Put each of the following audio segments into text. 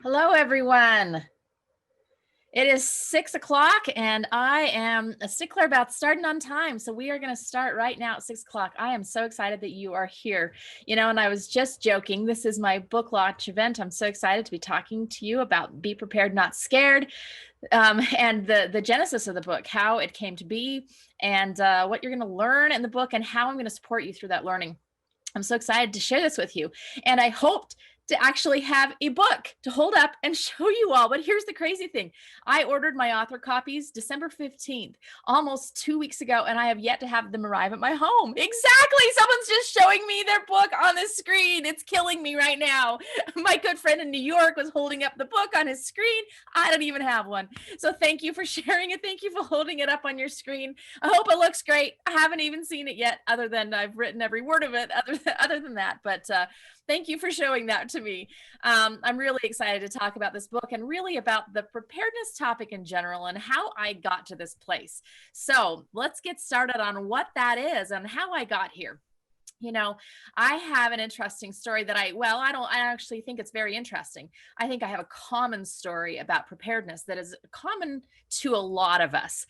Hello, everyone. It is 6 o'clock and I am a stickler about starting on time. So we are going to start right now at 6 o'clock. I am so excited that you are here. And I was just joking. This is my book launch event. I'm so excited to be talking to you about Be Prepared, Not Scared, and the genesis of the book, how it came to be, and what you're going to learn in the book and how I'm going to support you through that learning. I'm so excited to share this with you. And I hoped to actually have a book to hold up and show you all. But here's the crazy thing. I ordered my author copies December 15th, almost 2 weeks ago, and I have yet to have them arrive at my home. Exactly. Someone's just showing me their book on the screen. It's killing me right now. My good friend in New York was holding up the book on his screen. I don't even have one. So thank you for sharing it. Thank you for holding it up on your screen. I hope it looks great. I haven't even seen it yet, other than I've written every word of it other than that. But thank you for showing that to me. I'm really excited to talk about this book and really about the preparedness topic in general and how I got to this place. So let's get started on what that is and how I got here. I have an interesting story that I actually think it's very interesting. I think I have a common story about preparedness that is common to a lot of us.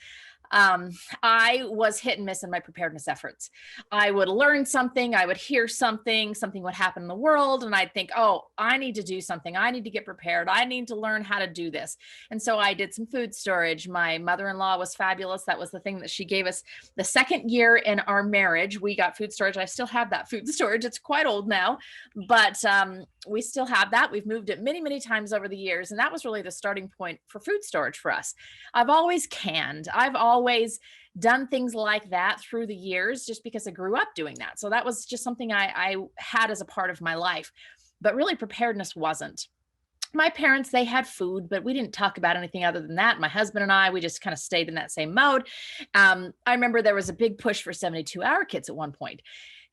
I was hit and miss in my preparedness efforts. I would learn something, I would hear something would happen in the world, and I'd think, oh, I need to do something. I need to get prepared. I need to learn how to do this. And so I did some food storage. My mother-in-law was fabulous. That was the thing that she gave us the second year in our marriage. We got food storage. I still have that food storage. It's quite old now, but we still have that. We've moved it many, many times over the years. And that was really the starting point for food storage for us. I've always canned. I've always done things like that through the years just because I grew up doing that. So that was just something I had as a part of my life. But really, preparedness wasn't. My parents, they had food, but we didn't talk about anything other than that. My husband and I, we just kind of stayed in that same mode. I remember there was a big push for 72-hour kits at one point.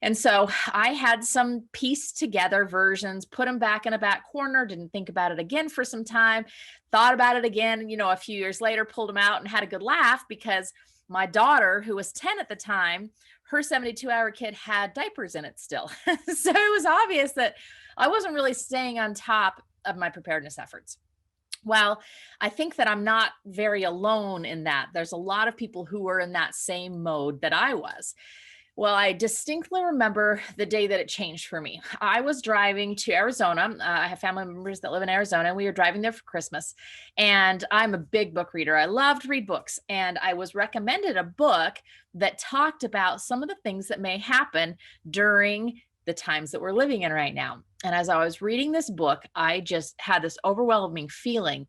And so I had some pieced together versions, put them back in a back corner, didn't think about it again for some time, thought about it again, a few years later, pulled them out and had a good laugh because my daughter, who was 10 at the time, her 72-hour kit had diapers in it still. So it was obvious that I wasn't really staying on top of my preparedness efforts. Well, I think that I'm not very alone in that. There's a lot of people who were in that same mode that I was. Well, I distinctly remember the day that it changed for me. I was driving to Arizona. I have family members that live in Arizona, and we were driving there for Christmas. And I'm a big book reader. I love to read books. And I was recommended a book that talked about some of the things that may happen during the times that we're living in right now. And as I was reading this book, I just had this overwhelming feeling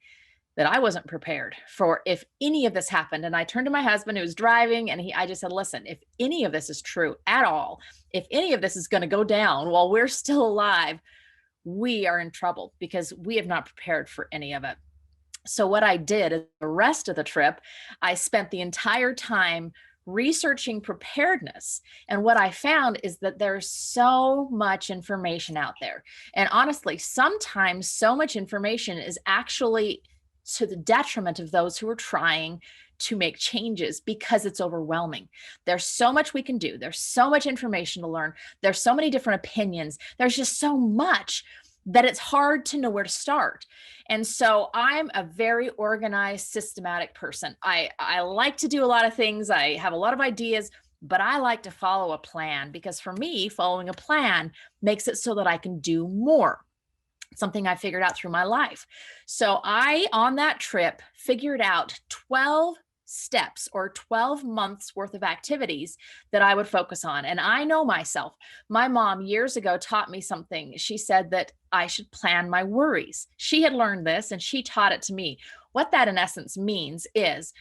that I wasn't prepared for if any of this happened. And I turned to my husband who was driving, and I just said, listen, if any of this is true at all, if any of this is going to go down while we're still alive, we are in trouble because we have not prepared for any of it. So what I did is the rest of the trip, I spent the entire time researching preparedness. And what I found is that there's so much information out there. And honestly, sometimes so much information is actually to the detriment of those who are trying to make changes because it's overwhelming. There's so much we can do. There's so much information to learn. There's so many different opinions. There's just so much that it's hard to know where to start. And so I'm a very organized, systematic person. I like to do a lot of things. I have a lot of ideas, but I like to follow a plan because for me, following a plan makes it so that I can do more. Something I figured out through my life. So I, on that trip, figured out 12 steps or 12 months worth of activities that I would focus on. And I know myself. My mom years ago taught me something. She said that I should plan my worries. She had learned this and she taught it to me. What that in essence means is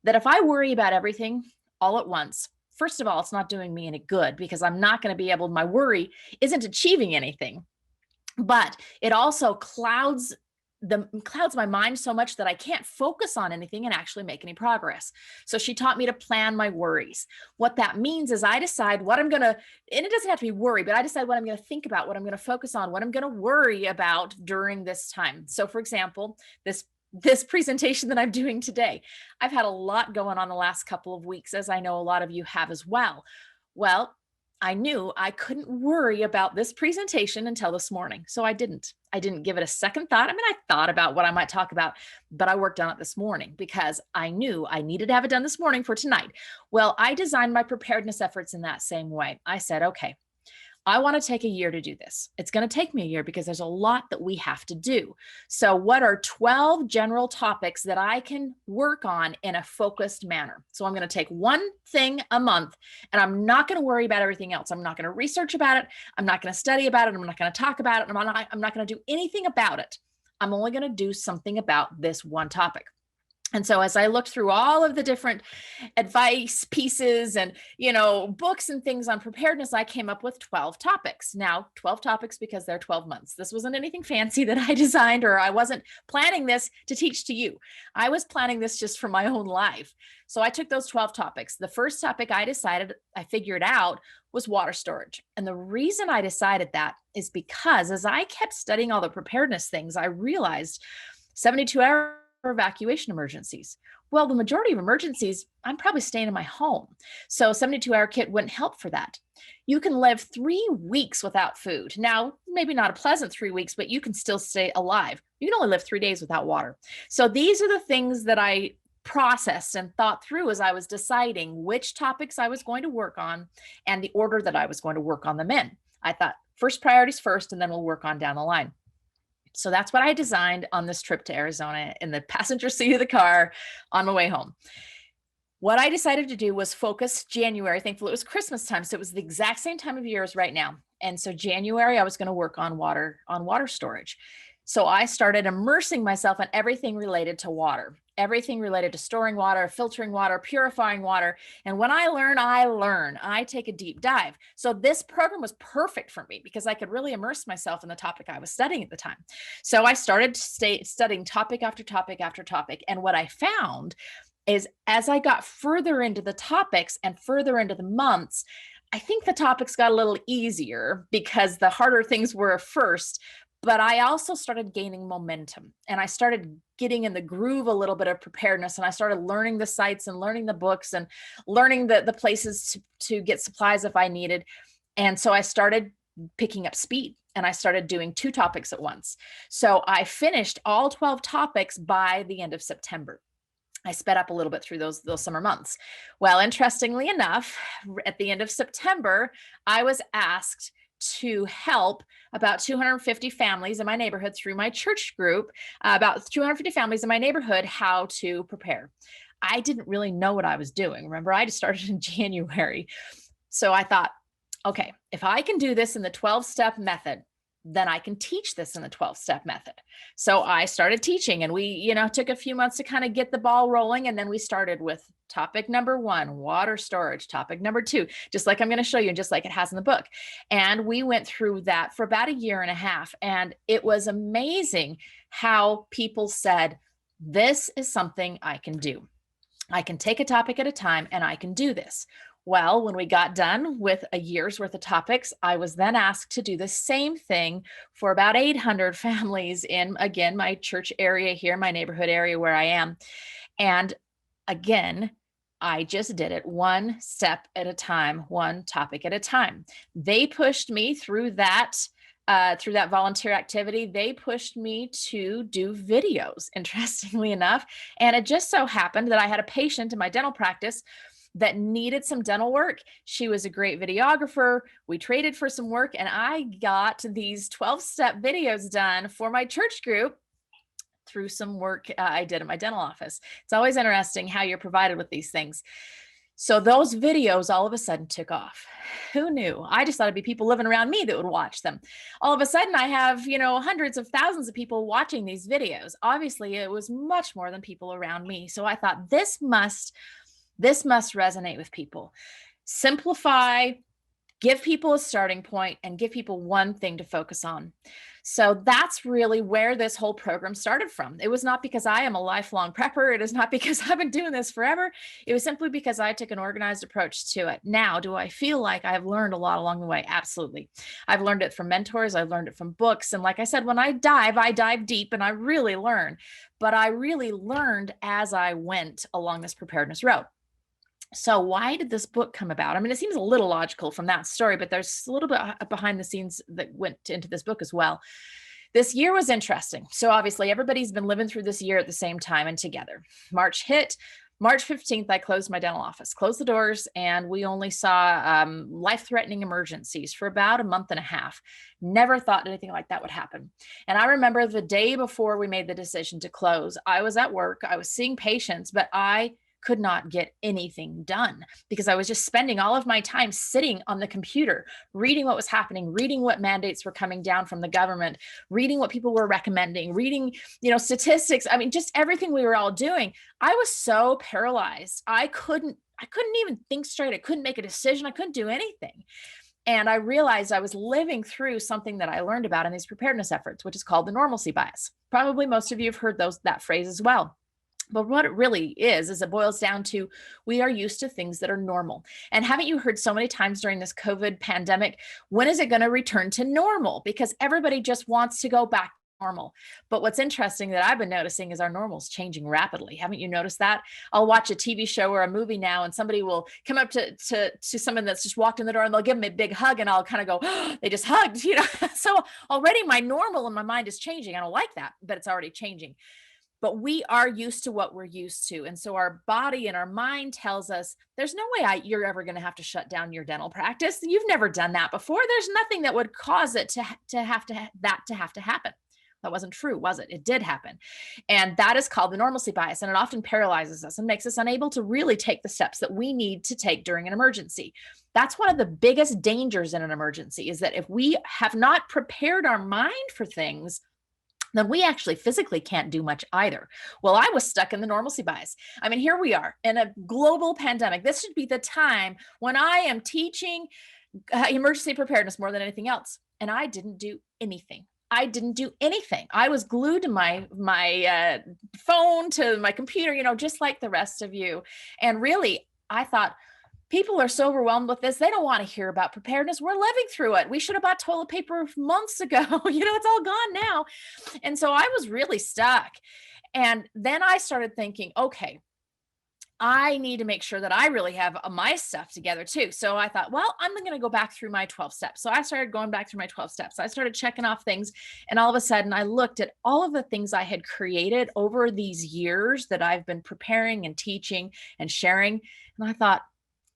that if I worry about everything all at once, first of all, it's not doing me any good because I'm not going to be able, my worry isn't achieving anything. But it also clouds my mind so much that I can't focus on anything and actually make any progress. So she taught me to plan my worries. What that means is I decide what I'm going to, and it doesn't have to be worry, but I decide what I'm going to think about, what I'm going to focus on, what I'm going to worry about during this time. So for example, this presentation that I'm doing today, I've had a lot going on the last couple of weeks, as I know a lot of you have as well. Well, I knew I couldn't worry about this presentation until this morning. So I didn't. I didn't give it a second thought. I mean, I thought about what I might talk about, but I worked on it this morning because I knew I needed to have it done this morning for tonight. Well, I designed my preparedness efforts in that same way. I said, okay, I want to take a year to do this. It's going to take me a year because there's a lot that we have to do. So, what are 12 general topics that I can work on in a focused manner? So, I'm going to take one thing a month and I'm not going to worry about everything else. I'm not going to research about it. I'm not going to study about it. I'm not going to talk about it. I'm not going to do anything about it. I'm only going to do something about this one topic. And so as I looked through all of the different advice pieces and, books and things on preparedness, I came up with 12 topics. Now, 12 topics because they're 12 months. This wasn't anything fancy that I designed, or I wasn't planning this to teach to you. I was planning this just for my own life. So I took those 12 topics. The first topic I figured out was water storage. And the reason I decided that is because as I kept studying all the preparedness things, I realized 72-hour evacuation emergencies. Well, the majority of emergencies, I'm probably staying in my home. So 72-hour kit wouldn't help for that. You can live 3 weeks without food. Now, maybe not a pleasant 3 weeks, but you can still stay alive. You can only live 3 days without water. So these are the things that I processed and thought through as I was deciding which topics I was going to work on and the order that I was going to work on them in. I thought first priorities first, and then we'll work on down the line. So that's what I designed on this trip to Arizona in the passenger seat of the car on my way home. What I decided to do was focus January. Thankfully, it was Christmas time, so it was the exact same time of year as right now. And so January, I was going to work on water storage. So I started immersing myself in everything related to water, everything related to storing water, filtering water, purifying water. And when I learn, I take a deep dive. So this program was perfect for me because I could really immerse myself in the topic I was studying at the time. So I started studying topic after topic after topic. And what I found is as I got further into the topics and further into the months, I think the topics got a little easier because the harder things were first. But I also started gaining momentum and I started getting in the groove a little bit of preparedness, and I started learning the sites and learning the books and learning the places to get supplies if I needed. And so I started picking up speed and I started doing 2 topics at once. So I finished all 12 topics by the end of September. I sped up a little bit through those summer months. Well, interestingly enough, at the end of September, I was asked to help about 250 families in my neighborhood through my church group, about 250 families in my neighborhood, how to prepare. I didn't really know what I was doing. Remember, I just started in January. So I thought, okay, if I can do this in the 12-step method, then I can teach this in the 12-step method. So I started teaching, and we, took a few months to kind of get the ball rolling. And then we started with topic number 1, water storage, topic number 2, just like I'm going to show you, and just like it has in the book. And we went through that for about a year and a half. And it was amazing how people said, this is something I can do. I can take a topic at a time and I can do this. Well, when we got done with a year's worth of topics, I was then asked to do the same thing for about 800 families in, again, my church area here, my neighborhood area where I am. And again, I just did it one step at a time, one topic at a time. They pushed me through that volunteer activity. They pushed me to do videos, interestingly enough. And it just so happened that I had a patient in my dental practice that needed some dental work. She was a great videographer. We traded for some work, and I got these 12-step videos done for my church group through some work I did at my dental office. It's always interesting how you're provided with these things. So those videos all of a sudden took off. Who knew? I just thought it'd be people living around me that would watch them. All of a sudden I have, hundreds of thousands of people watching these videos. Obviously it was much more than people around me. So I thought this must resonate with people. Simplify, give people a starting point, and give people one thing to focus on. So that's really where this whole program started from. It was not because I am a lifelong prepper. It is not because I've been doing this forever. It was simply because I took an organized approach to it. Now, do I feel like I've learned a lot along the way? Absolutely. I've learned it from mentors. I've learned it from books. And like I said, when I dive deep and I really learn. But I really learned as I went along this preparedness road. So why did this book come about? I mean, it seems a little logical from that story, but there's a little bit behind the scenes that went into this book as well. This year was interesting. So obviously everybody's been living through this year at the same time and together. March hit. March 15th, I closed my dental office, closed the doors, and we only saw life-threatening emergencies for about a month and a half. Never thought anything like that would happen. And I remember the day before we made the decision to close, I was at work, I was seeing patients, but I could not get anything done because I was just spending all of my time sitting on the computer, reading what was happening, reading what mandates were coming down from the government, reading what people were recommending, reading, statistics. I mean, just everything we were all doing. I was so paralyzed. I couldn't even think straight. I couldn't make a decision. I couldn't do anything. And I realized I was living through something that I learned about in these preparedness efforts, which is called the normalcy bias. Probably most of you have heard that phrase as well. But what it really is it boils down to we are used to things that are normal. And haven't you heard so many times during this COVID pandemic, when is it going to return to normal? Because everybody just wants to go back to normal. But what's interesting that I've been noticing is our normal's changing rapidly. Haven't you noticed that? I'll watch a TV show or a movie now and somebody will come up to someone that's just walked in the door and they'll give them a big hug and I'll kind of go, oh, they just hugged, So already my normal in my mind is changing. I don't like that, but it's already changing. But we are used to what we're used to. And so our body and our mind tells us there's no way you're ever going to have to shut down your dental practice. You've never done that before. There's nothing that would cause it to have to happen. That wasn't true, was it? It did happen. And that is called the normalcy bias. And it often paralyzes us and makes us unable to really take the steps that we need to take during an emergency. That's one of the biggest dangers in an emergency is that if we have not prepared our mind for things, then we actually physically can't do much either. Well, I was stuck in the normalcy bias. I mean, here we are in a global pandemic. This should be the time when I am teaching emergency preparedness more than anything else. And I didn't do anything. I was glued to my phone, to my computer, just like the rest of you. And really, I thought, people are so overwhelmed with this. They don't want to hear about preparedness. We're living through it. We should have bought toilet paper months ago. It's all gone now. And so I was really stuck. And then I started thinking, okay, I need to make sure that I really have my stuff together too. So I thought, well, I'm going to go back through my 12 steps. So I started going back through my 12 steps. I started checking off things. And all of a sudden I looked at all of the things I had created over these years that I've been preparing and teaching and sharing. And I thought,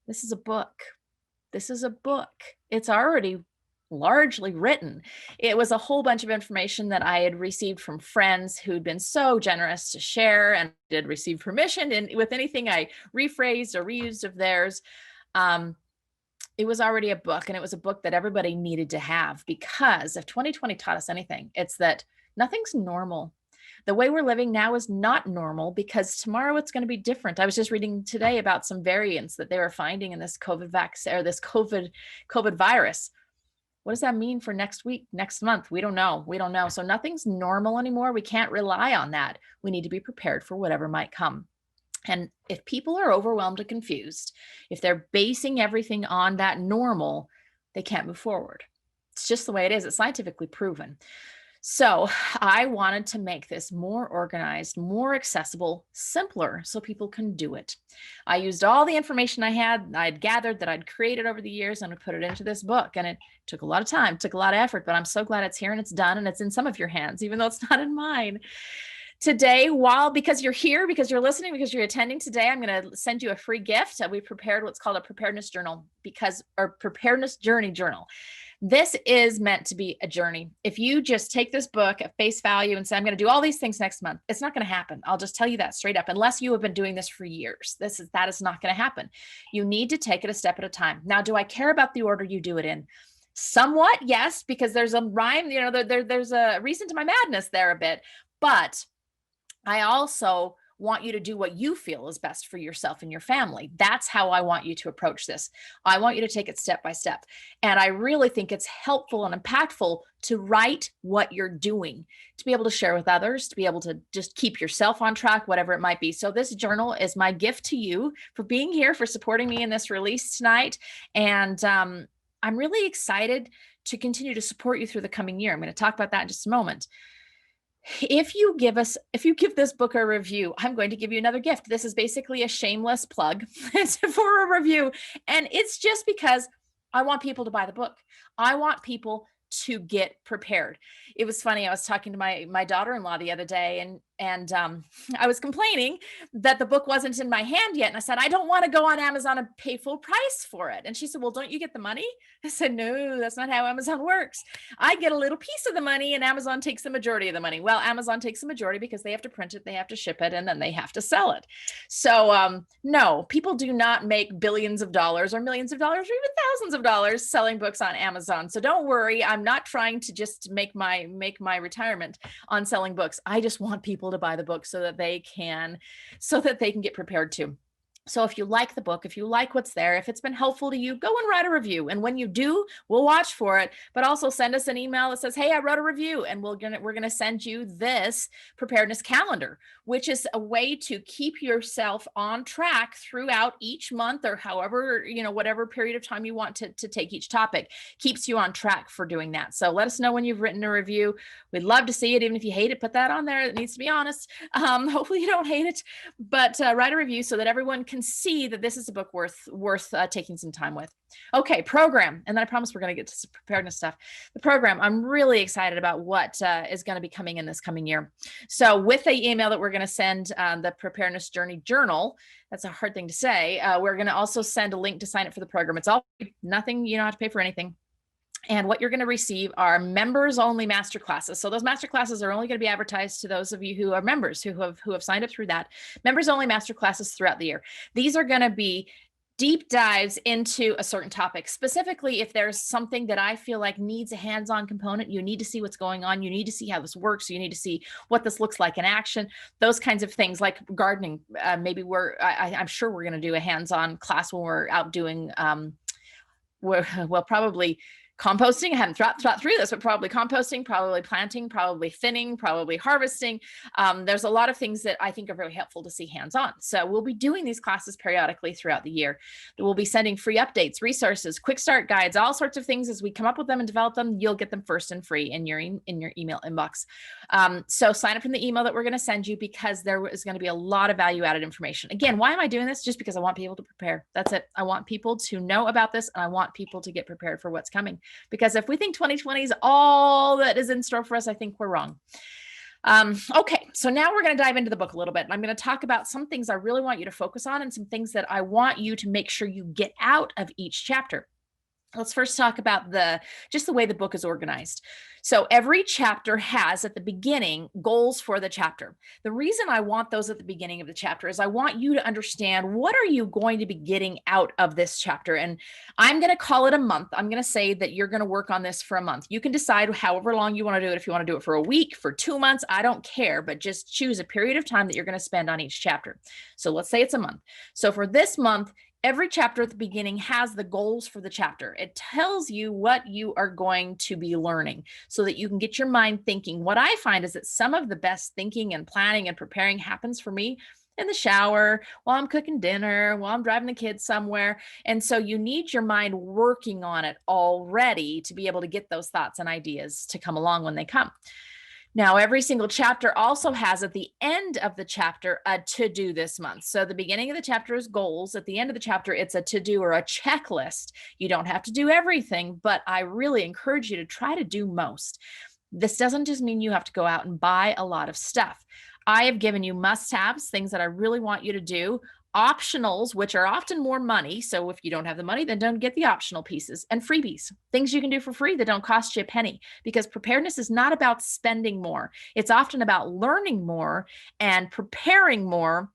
this is a book. It's already largely written. It was a whole bunch of information that I had received from friends who'd been so generous to share and did receive permission. And with anything I rephrased or reused of theirs, it was already a book. And it was a book that everybody needed to have, because if 2020 taught us anything, it's that nothing's normal. The way we're living now is not normal, because tomorrow it's going to be different. I was just reading today about some variants that they were finding in this COVID vaccine or this COVID virus. What does that mean for next week, next month? We don't know. So nothing's normal anymore. We can't rely on that. We need to be prepared for whatever might come. And if people are overwhelmed and confused, if they're basing everything on that normal, they can't move forward. It's just the way it is. It's scientifically proven. So I wanted to make this more organized, more accessible, simpler, so people can do it. I used all the information I'd gathered, that I'd created over the years, and I put it into this book. And it took a lot of time, took a lot of effort, but I'm so glad it's here and it's done, and it's in some of your hands, even though it's not in mine. Today, because you're here, because you're listening, because you're attending today, I'm going to send you a free gift. We prepared what's called a preparedness journal, or preparedness journey journal. This is meant to be a journey. If you just take this book at face value and say, I'm going to do all these things next month, it's not going to happen. I'll just tell you that straight up, unless you have been doing this for years. That is not going to happen. You need to take it a step at a time. Now, do I care about the order you do it in? Somewhat, yes, because there's a rhyme, there's a reason to my madness there a bit, but I also want you to do what you feel is best for yourself and your family. That's how I want you to approach this. I want you to take it step by step. And I really think it's helpful and impactful to write what you're doing, to be able to share with others, to be able to just keep yourself on track, whatever it might be. So this journal is my gift to you for being here, for supporting me in this release tonight. And I'm really excited to continue to support you through the coming year. I'm going to talk about that in just a moment. If you give this book a review, I'm going to give you another gift. This is basically a shameless plug for a review. And it's just because I want people to buy the book. I want people to get prepared. It was funny. I was talking to my daughter-in-law the other day, and I was complaining that the book wasn't in my hand yet. And I said, I don't want to go on Amazon and pay full price for it. And she said, well, don't you get the money? I said, no, that's not how Amazon works. I get a little piece of the money and Amazon takes the majority of the money. Well, Amazon takes the majority because they have to print it, they have to ship it, and then they have to sell it. So no, people do not make billions of dollars or millions of dollars or even thousands of dollars selling books on Amazon. So don't worry. I'm not trying to just make my retirement on selling books. I just want people to buy the book so that they can get prepared too. So if you like the book, if you like what's there, if it's been helpful to you, go and write a review. And when you do, we'll watch for it, but also send us an email that says, hey, I wrote a review, and we're going to send you this preparedness calendar, which is a way to keep yourself on track throughout each month, or however, whatever period of time you want to take each topic. Keeps you on track for doing that. So let us know when you've written a review. We'd love to see it. Even if you hate it, put that on there. It needs to be honest. Hopefully you don't hate it, but write a review so that everyone can see that this is a book worth taking some time with. Okay, program. And then I promise we're going to get to some preparedness stuff. The program, I'm really excited about what is going to be coming in this coming year. So with the email that we're going to send, the Preparedness Journey Journal, that's a hard thing to say. We're going to also send a link to sign up for the program. It's all nothing, you don't have to pay for anything. And what you're going to receive are members only masterclasses. So those masterclasses are only going to be advertised to those of you who are members, who have signed up through that. Members only masterclasses throughout the year. These are going to be deep dives into a certain topic. Specifically, if there's something that I feel like needs a hands-on component, you need to see what's going on. You need to see how this works. You need to see what this looks like in action. Those kinds of things, like gardening. Maybe I'm sure we're going to do a hands-on class when we're out doing, probably composting. I haven't thought through this, but probably composting, probably planting, probably thinning, probably harvesting. There's a lot of things that I think are very helpful to see hands-on. So we'll be doing these classes periodically throughout the year. We'll be sending free updates, resources, quick start guides, all sorts of things. As we come up with them and develop them, you'll get them first and free in your email inbox. So sign up from the email that we're going to send you, because there is going to be a lot of value-added information. Again, why am I doing this? Just because I want people to prepare. That's it. I want people to know about this, and I want people to get prepared for what's coming. Because if we think 2020 is all that is in store for us, I think we're wrong. Okay, so now we're going to dive into the book a little bit. And I'm going to talk about some things I really want you to focus on, and some things that I want you to make sure you get out of each chapter. Let's first talk about just the way the book is organized. So every chapter has at the beginning goals for the chapter. The reason I want those at the beginning of the chapter is I want you to understand, what are you going to be getting out of this chapter? And I'm going to call it a month. I'm going to say that you're going to work on this for a month. You can decide however long you want to do it. If you want to do it for a week, for 2 months, I don't care, but just choose a period of time that you're going to spend on each chapter. So let's say it's a month. So for this month, every chapter at the beginning has the goals for the chapter. It tells you what you are going to be learning so that you can get your mind thinking. What I find is that some of the best thinking and planning and preparing happens for me in the shower, while I'm cooking dinner, while I'm driving the kids somewhere. And so you need your mind working on it already to be able to get those thoughts and ideas to come along when they come. Now, every single chapter also has at the end of the chapter a to-do this month. So the beginning of the chapter is goals. At the end of the chapter, it's a to-do or a checklist. You don't have to do everything, but I really encourage you to try to do most. This doesn't just mean you have to go out and buy a lot of stuff. I have given you must-haves, things that I really want you to do, optionals, which are often more money. So if you don't have the money, then don't get the optional pieces, and freebies, things you can do for free that don't cost you a penny, because preparedness is not about spending more. It's often about learning more and preparing more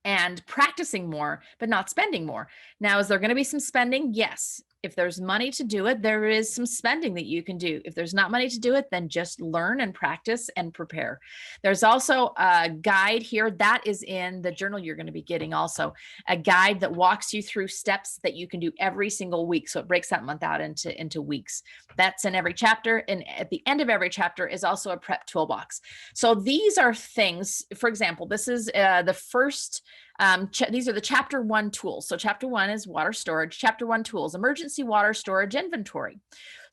and practicing more, but not spending more. Now, is there going to be some spending? Yes. If there's money to do it, there is some spending that you can do. If there's not money to do it, then just learn and practice and prepare. There's also a guide here that is in the journal you're going to be getting, also a guide that walks you through steps that you can do every single week. So it breaks that month out into weeks. That's in every chapter. And at the end of every chapter is also a prep toolbox. So these are things, for example, this is the first these are the chapter 1 tools. So chapter 1 is water storage. Chapter 1 tools, emergency water storage inventory.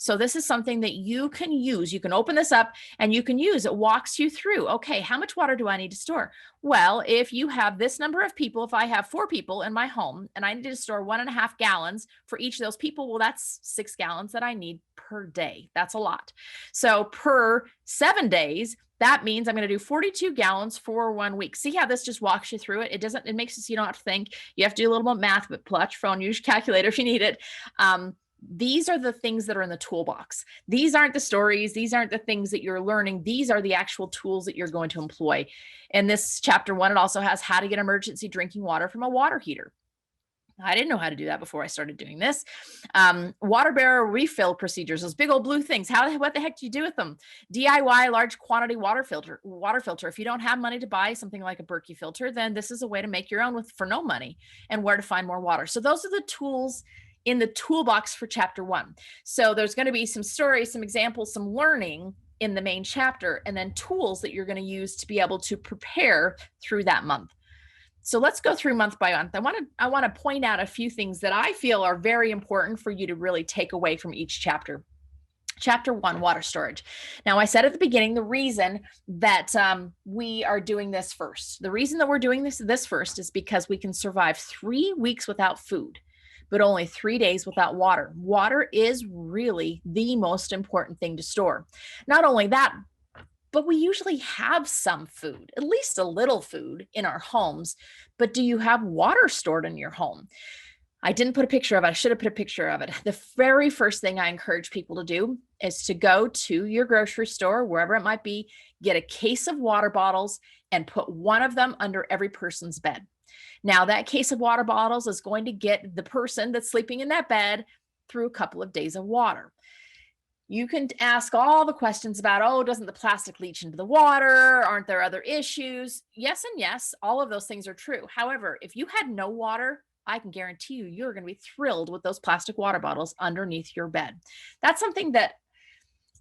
So this is something that you can use. You can open this up and you can use. It walks you through, okay, how much water do I need to store? Well, if you have this number of people, if I have 4 people in my home and I need to store 1.5 gallons for each of those people, well, that's 6 gallons that I need per day. That's a lot. So per 7 days, that means I'm going to do 42 gallons for 1 week. See how this just walks you through it? It makes it so you don't have to think. You have to do a little bit of math, but pull out your phone, use your calculator if you need it. These are the things that are in the toolbox. These aren't the stories. These aren't the things that you're learning. These are the actual tools that you're going to employ. In this chapter 1, it also has how to get emergency drinking water from a water heater. I didn't know how to do that before I started doing this. Water barrel refill procedures, those big old blue things. What the heck do you do with them? DIY large quantity water filter. If you don't have money to buy something like a Berkey filter, then this is a way to make your own for no money, and where to find more water. So those are the tools in the toolbox for chapter 1. So there's going to be some stories, some examples, some learning in the main chapter, and then tools that you're going to use to be able to prepare through that month. So let's go through month by month. I want to point out a few things that I feel are very important for you to really take away from each chapter. Chapter 1, water storage. Now, I said at the beginning, the reason that we are doing this first, the reason that we're doing this first is because we can survive 3 weeks without food, but only 3 days without water. Water is really the most important thing to store. Not only that, but we usually have some food, at least a little food in our homes. But do you have water stored in your home? I didn't put a picture of it. I should have put a picture of it. The very first thing I encourage people to do is to go to your grocery store, wherever it might be, get a case of water bottles and put one of them under every person's bed. Now, that case of water bottles is going to get the person that's sleeping in that bed through a couple of days of water. You can ask all the questions about, oh, doesn't the plastic leach into the water? Aren't there other issues? Yes and yes, all of those things are true. However, if you had no water, I can guarantee you're going to be thrilled with those plastic water bottles underneath your bed. That's something that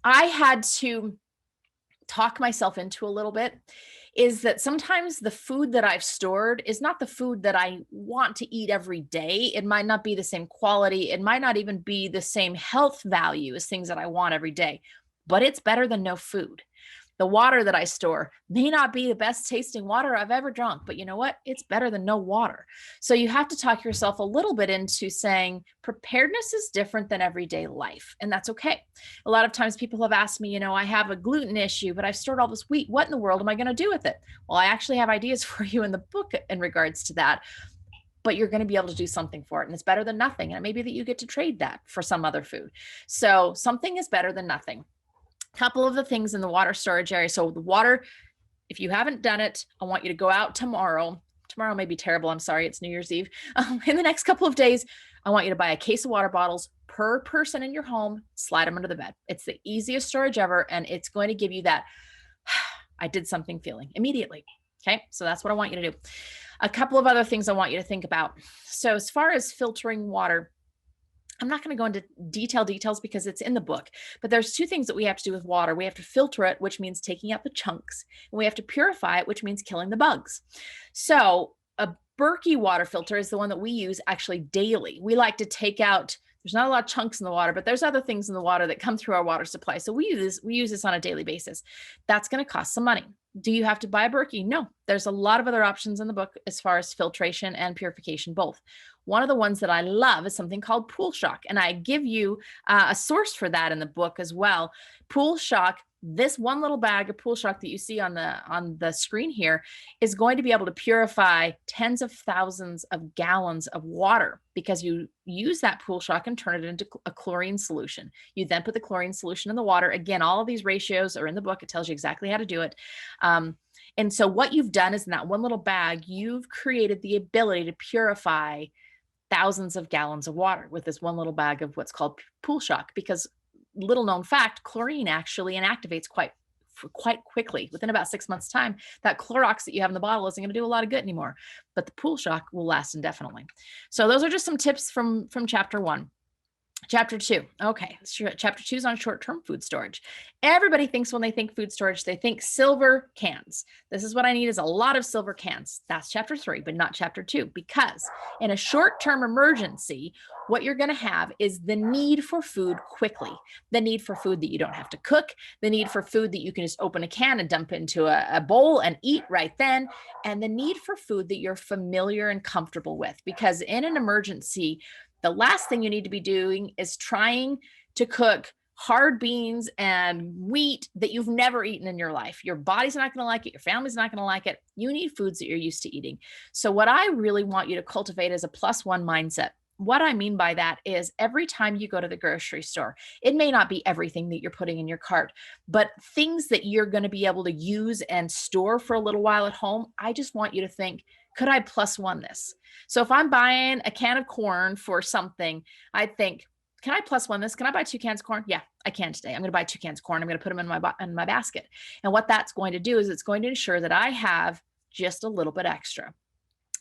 I had to talk myself into a little bit, is that sometimes the food that I've stored is not the food that I want to eat every day. It might not be the same quality. It might not even be the same health value as things that I want every day, but it's better than no food. The water that I store may not be the best tasting water I've ever drunk, but you know what? It's better than no water. So you have to talk yourself a little bit into saying preparedness is different than everyday life, and that's okay. A lot of times people have asked me, I have a gluten issue, but I've stored all this wheat. What in the world am I going to do with it? Well, I actually have ideas for you in the book in regards to that, but you're going to be able to do something for it, and it's better than nothing. And it may be that you get to trade that for some other food. So something is better than nothing. Couple of the things in the water storage area. So the water, if you haven't done it, I want you to go out tomorrow. Tomorrow may be terrible. I'm sorry. It's New Year's Eve. In the next couple of days, I want you to buy a case of water bottles per person in your home, slide them under the bed. It's the easiest storage ever. And it's going to give you that, I did something feeling immediately. Okay. So that's what I want you to do. A couple of other things I want you to think about. So as far as filtering water, I'm not going to go into details because it's in the book, but there's 2 things that we have to do with water. We have to filter it, which means taking out the chunks, and we have to purify it, which means killing the bugs. So a Berkey water filter is the one that we use actually daily. We like to take out, there's not a lot of chunks in the water, but there's other things in the water that come through our water supply. So we use this on a daily basis. That's going to cost some money. Do you have to buy a Berkey? No, there's a lot of other options in the book as far as filtration and purification, both. One of the ones that I love is something called Pool Shock, and I give you a source for that in the book as well. Pool Shock, this one little bag of Pool Shock that you see on the screen here is going to be able to purify tens of thousands of gallons of water, because you use that Pool Shock and turn it into a chlorine solution. You then put the chlorine solution in the water. Again, all of these ratios are in the book. It tells you exactly how to do it. And so what you've done is in that one little bag, you've created the ability to purify thousands of gallons of water with this one little bag of what's called Pool Shock, because little known fact, chlorine actually inactivates quite quickly. Within about 6 months time, that Clorox that you have in the bottle isn't going to do a lot of good anymore, but the Pool Shock will last indefinitely. So those are just some tips from chapter 1. Chapter 2. Okay. Chapter 2 is on short-term food storage. Everybody thinks when they think food storage, they think silver cans. This is what I need is a lot of silver cans. That's chapter 3, but not chapter 2, because in a short-term emergency, what you're going to have is the need for food quickly, the need for food that you don't have to cook, the need for food that you can just open a can and dump into a bowl and eat right then, and the need for food that you're familiar and comfortable with. Because in an emergency, the last thing you need to be doing is trying to cook hard beans and wheat that you've never eaten in your life. Your body's not going to like it. Your family's not going to like it. You need foods that you're used to eating. So what I really want you to cultivate is a +1 mindset. What I mean by that is every time you go to the grocery store, it may not be everything that you're putting in your cart, but things that you're going to be able to use and store for a little while at home. I just want you to think, could I +1 this? So if I'm buying a can of corn for something, I think, can I +1 this? Can I buy 2 cans of corn? Yeah, I can today. I'm going to buy 2 cans of corn. I'm going to put them in my basket. And what that's going to do is it's going to ensure that I have just a little bit extra.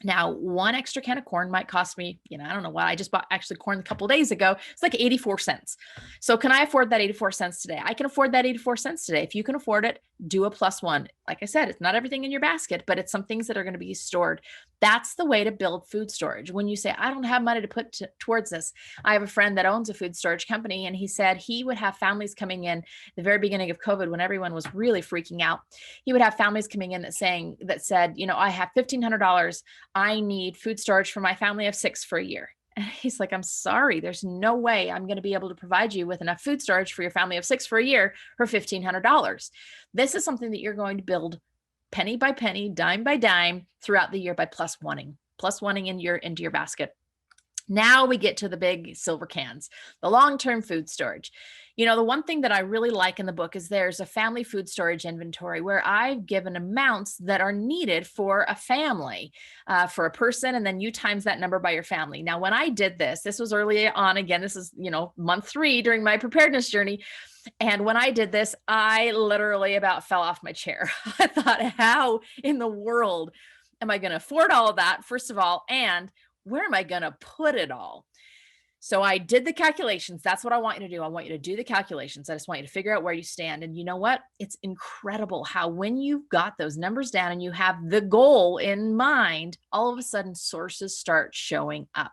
Now, 1 extra can of corn might cost me, I don't know what. I just bought actually corn a couple of days ago. It's like 84 cents. So can I afford that 84 cents today? I can afford that 84 cents today. If you can afford it, do a +1. Like I said, it's not everything in your basket, but it's some things that are going to be stored. That's the way to build food storage. When you say, I don't have money to put towards this. I have a friend that owns a food storage company, and he said he would have families coming in the very beginning of COVID when everyone was really freaking out. He would have families coming in that said, I have $1,500. I need food storage for my family of 6 for a year. And he's like, I'm sorry, there's no way I'm going to be able to provide you with enough food storage for your family of 6 for a year for $1,500. This is something that you're going to build penny by penny, dime by dime throughout the year by +1ing into your basket. Now we get to the big silver cans, the long-term food storage. The one thing that I really like in the book is there's a family food storage inventory where I've given amounts that are needed for a family, for a person, and then you times that number by your family. Now, when I did this was early on. Again, this is, month 3 during my preparedness journey. And when I did this, I literally about fell off my chair. I thought, how in the world am I going to afford all of that, first of all, and where am I going to put it all? So I did the calculations. That's what I want you to do. I want you to do the calculations. I just want you to figure out where you stand. And you know what? It's incredible how when you've got those numbers down and you have the goal in mind, all of a sudden sources start showing up.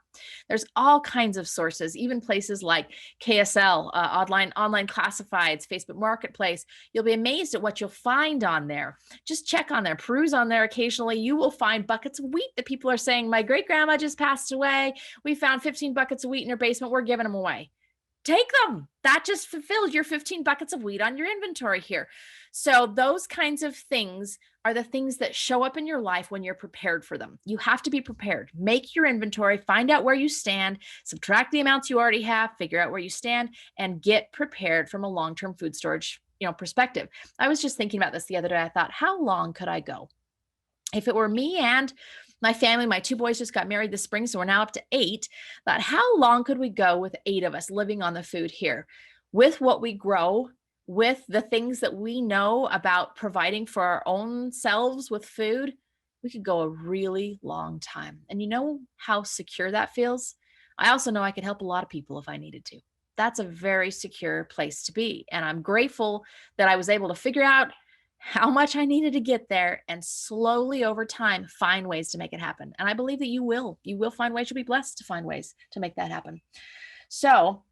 There's all kinds of sources, even places like KSL, online classifieds, Facebook Marketplace. You'll be amazed at what you'll find on there. Just check on there, peruse on there occasionally. You will find buckets of wheat that people are saying, my great grandma just passed away. We found 15 buckets of wheat in her basement. We're giving them away. Take them. That just fulfilled your 15 buckets of wheat on your inventory here. So those kinds of things are the things that show up in your life when you're prepared for them. You have to be prepared. Make your inventory, find out where you stand, subtract the amounts you already have, figure out where you stand, and get prepared from a long-term food storage, perspective. I was just thinking about this the other day. I thought, how long could I go? If it were me and my family, my 2 boys just got married this spring, so we're now up to 8. But how long could we go with 8 of us living on the food here? With what we grow, with the things that we know about providing for our own selves with food, we could go a really long time. And you know how secure that feels? I also know I could help a lot of people if I needed to. That's a very secure place to be. And I'm grateful that I was able to figure out how much I needed to get there and slowly over time find ways to make it happen. And I believe that you will find ways. You'll be blessed to find ways to make that happen. So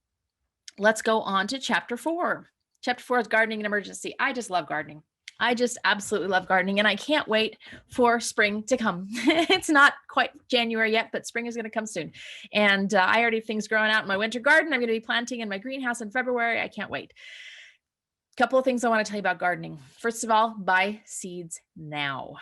let's go on to chapter 4. Chapter 4 is gardening and emergency. I just love gardening. I just absolutely love gardening, and I can't wait for spring to come. It's not quite January yet, but spring is going to come soon. And I already have things growing out in my winter garden. I'm going to be planting in my greenhouse in February. I can't wait. Couple of things I want to tell you about gardening. First of all, buy seeds now.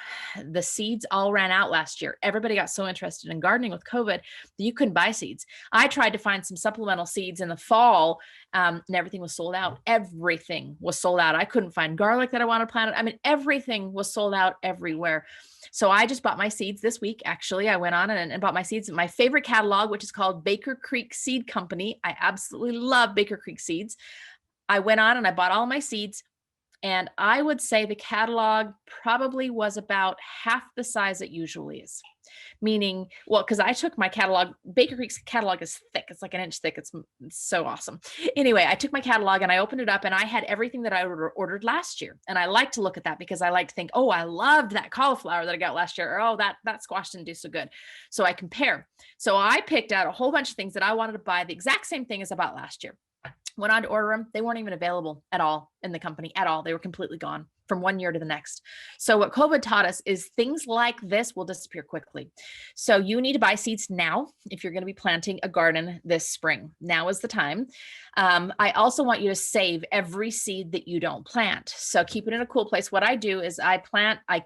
The seeds all ran out last year. Everybody got so interested in gardening with COVID that you couldn't buy seeds. I tried to find some supplemental seeds in the fall, and everything was sold out. Everything was sold out. I couldn't find garlic that I wanted planted. I mean, everything was sold out everywhere. So I just bought my seeds this week. Actually, I went on and bought my seeds at my favorite catalog, which is called Baker Creek Seed Company. I absolutely love Baker Creek seeds. I went on and I bought all my seeds. And I would say the catalog probably was about half the size it usually is. Meaning, well, because I took my catalog, Baker Creek's catalog is thick. It's like an inch thick. It's so awesome. Anyway, I took my catalog and I opened it up and I had everything that I ordered last year. And I like to look at that because I like to think, oh, I loved that cauliflower that I got last year. Or, oh, that squash didn't do so good. So I compare. So I picked out a whole bunch of things that I wanted to buy the exact same thing as I bought last year. Went on to order them. They weren't even available at all in the company at all. They were completely gone from one year to the next. So what COVID taught us is things like this will disappear quickly. So you need to buy seeds now if you're going to be planting a garden this spring. Now is the time. I also want you to save every seed that you don't plant. So keep it in a cool place. What I do is I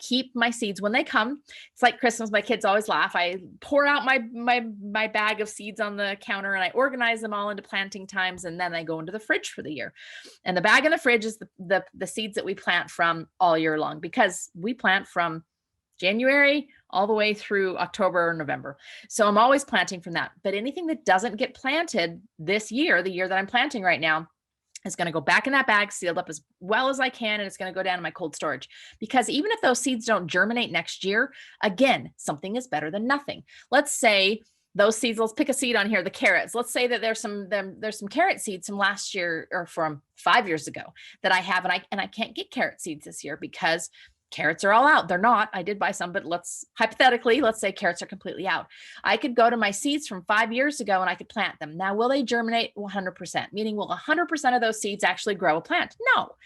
keep my seeds when they come. It's like Christmas. My kids always laugh. I pour out my bag of seeds on the counter and I organize them all into planting times. And then they go into the fridge for the year. And the bag in the fridge is the seeds that we plant from all year long, because we plant from January all the way through October or November. So I'm always planting from that. But anything that doesn't get planted this year, the year that I'm planting right now, is going to go back in that bag, sealed up as well as I can, and it's going to go down in my cold storage. Because even if those seeds don't germinate next year, again, something is better than nothing. Let's say those seeds, let's pick a seed on here, the carrots. Let's say that there's some carrot seeds from last year or from 5 years ago that I have, and I can't get carrot seeds this year because carrots are all out. They're not. I did buy some, but let's say carrots are completely out. I could go to my seeds from 5 years ago and I could plant them. Now, will they germinate 100%? Meaning, will 100% of those seeds actually grow a plant? No.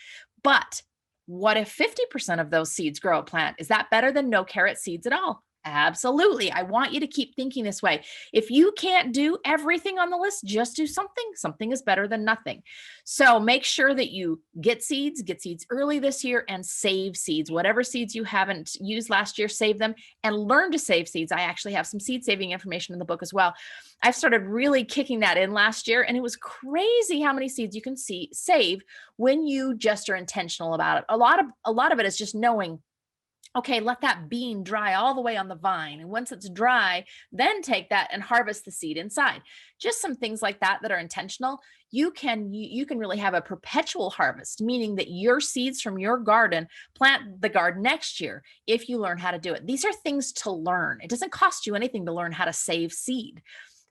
But what if 50% of those seeds grow a plant? Is that better than no carrot seeds at all? Absolutely. I want you to keep thinking this way. If you can't do everything on the list, just do something. Something is better than nothing. So make sure that you get seeds early this year, and save seeds. Whatever seeds you haven't used last year, save them and learn to save seeds. I actually have some seed saving information in the book as well. I've started really kicking that in last year, and it was crazy how many seeds you can save when you just are intentional about it. A lot of it is just knowing, okay, let that bean dry all the way on the vine. And once it's dry, then take that and harvest the seed inside. Just some things like that that are intentional. You can really have a perpetual harvest, meaning that your seeds from your garden, plant the garden next year if you learn how to do it. These are things to learn. It doesn't cost you anything to learn how to save seed,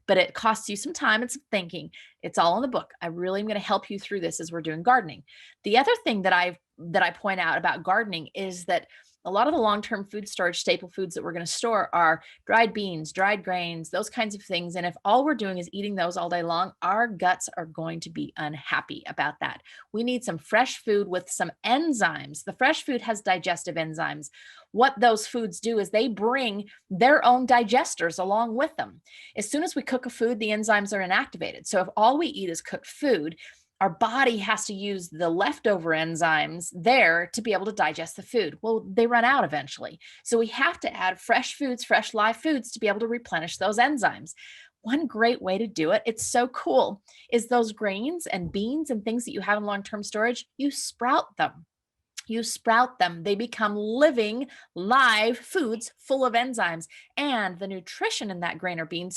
but it costs you some time and some thinking. It's all in the book. I really am going to help you through this as we're doing gardening. The other thing that I point out about gardening is that a lot of the long-term food storage staple foods that we're going to store are dried beans, dried grains, those kinds of things. And if all we're doing is eating those all day long, our guts are going to be unhappy about that. We need some fresh food with some enzymes. The fresh food has digestive enzymes. What those foods do is they bring their own digesters along with them. As soon as we cook a food, the enzymes are inactivated. So if all we eat is cooked food, our body has to use the leftover enzymes there to be able to digest the food. Well, they run out eventually. So we have to add fresh foods, fresh live foods to be able to replenish those enzymes. One great way to do it, it's so cool, is those grains and beans and things that you have in long-term storage, you sprout them. They become living, live foods full of enzymes, and the nutrition in that grain or bean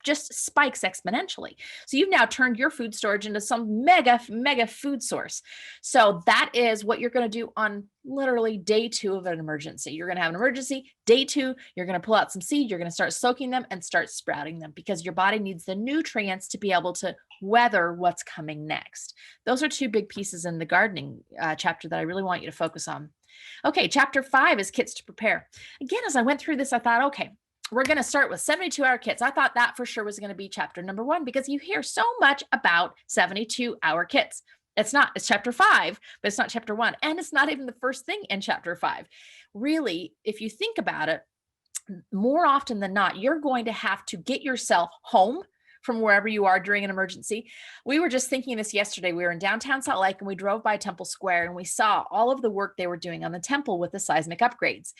just spikes exponentially. So you've now turned your food storage into some mega food source. So that is what you're going to do on literally day 2 of an emergency. You're going to have an emergency. Day 2, you're going to pull out some seed. You're going to start soaking them and start sprouting them, because your body needs the nutrients to be able to weather what's coming next. Those are 2 big pieces in the gardening chapter that I really want you to focus on. Okay, chapter 5 is kits to prepare. Again, as I went through this, I thought, okay, we're going to start with 72-hour kits. I thought that for sure was going to be chapter number 1, because you hear so much about 72-hour kits. It's not, it's chapter 5, but it's not chapter 1. And it's not even the first thing in chapter 5. Really, if you think about it, more often than not, you're going to have to get yourself home from wherever you are during an emergency. We were just thinking this yesterday. We were in downtown Salt Lake and we drove by Temple Square and we saw all of the work they were doing on the temple with the seismic upgrades.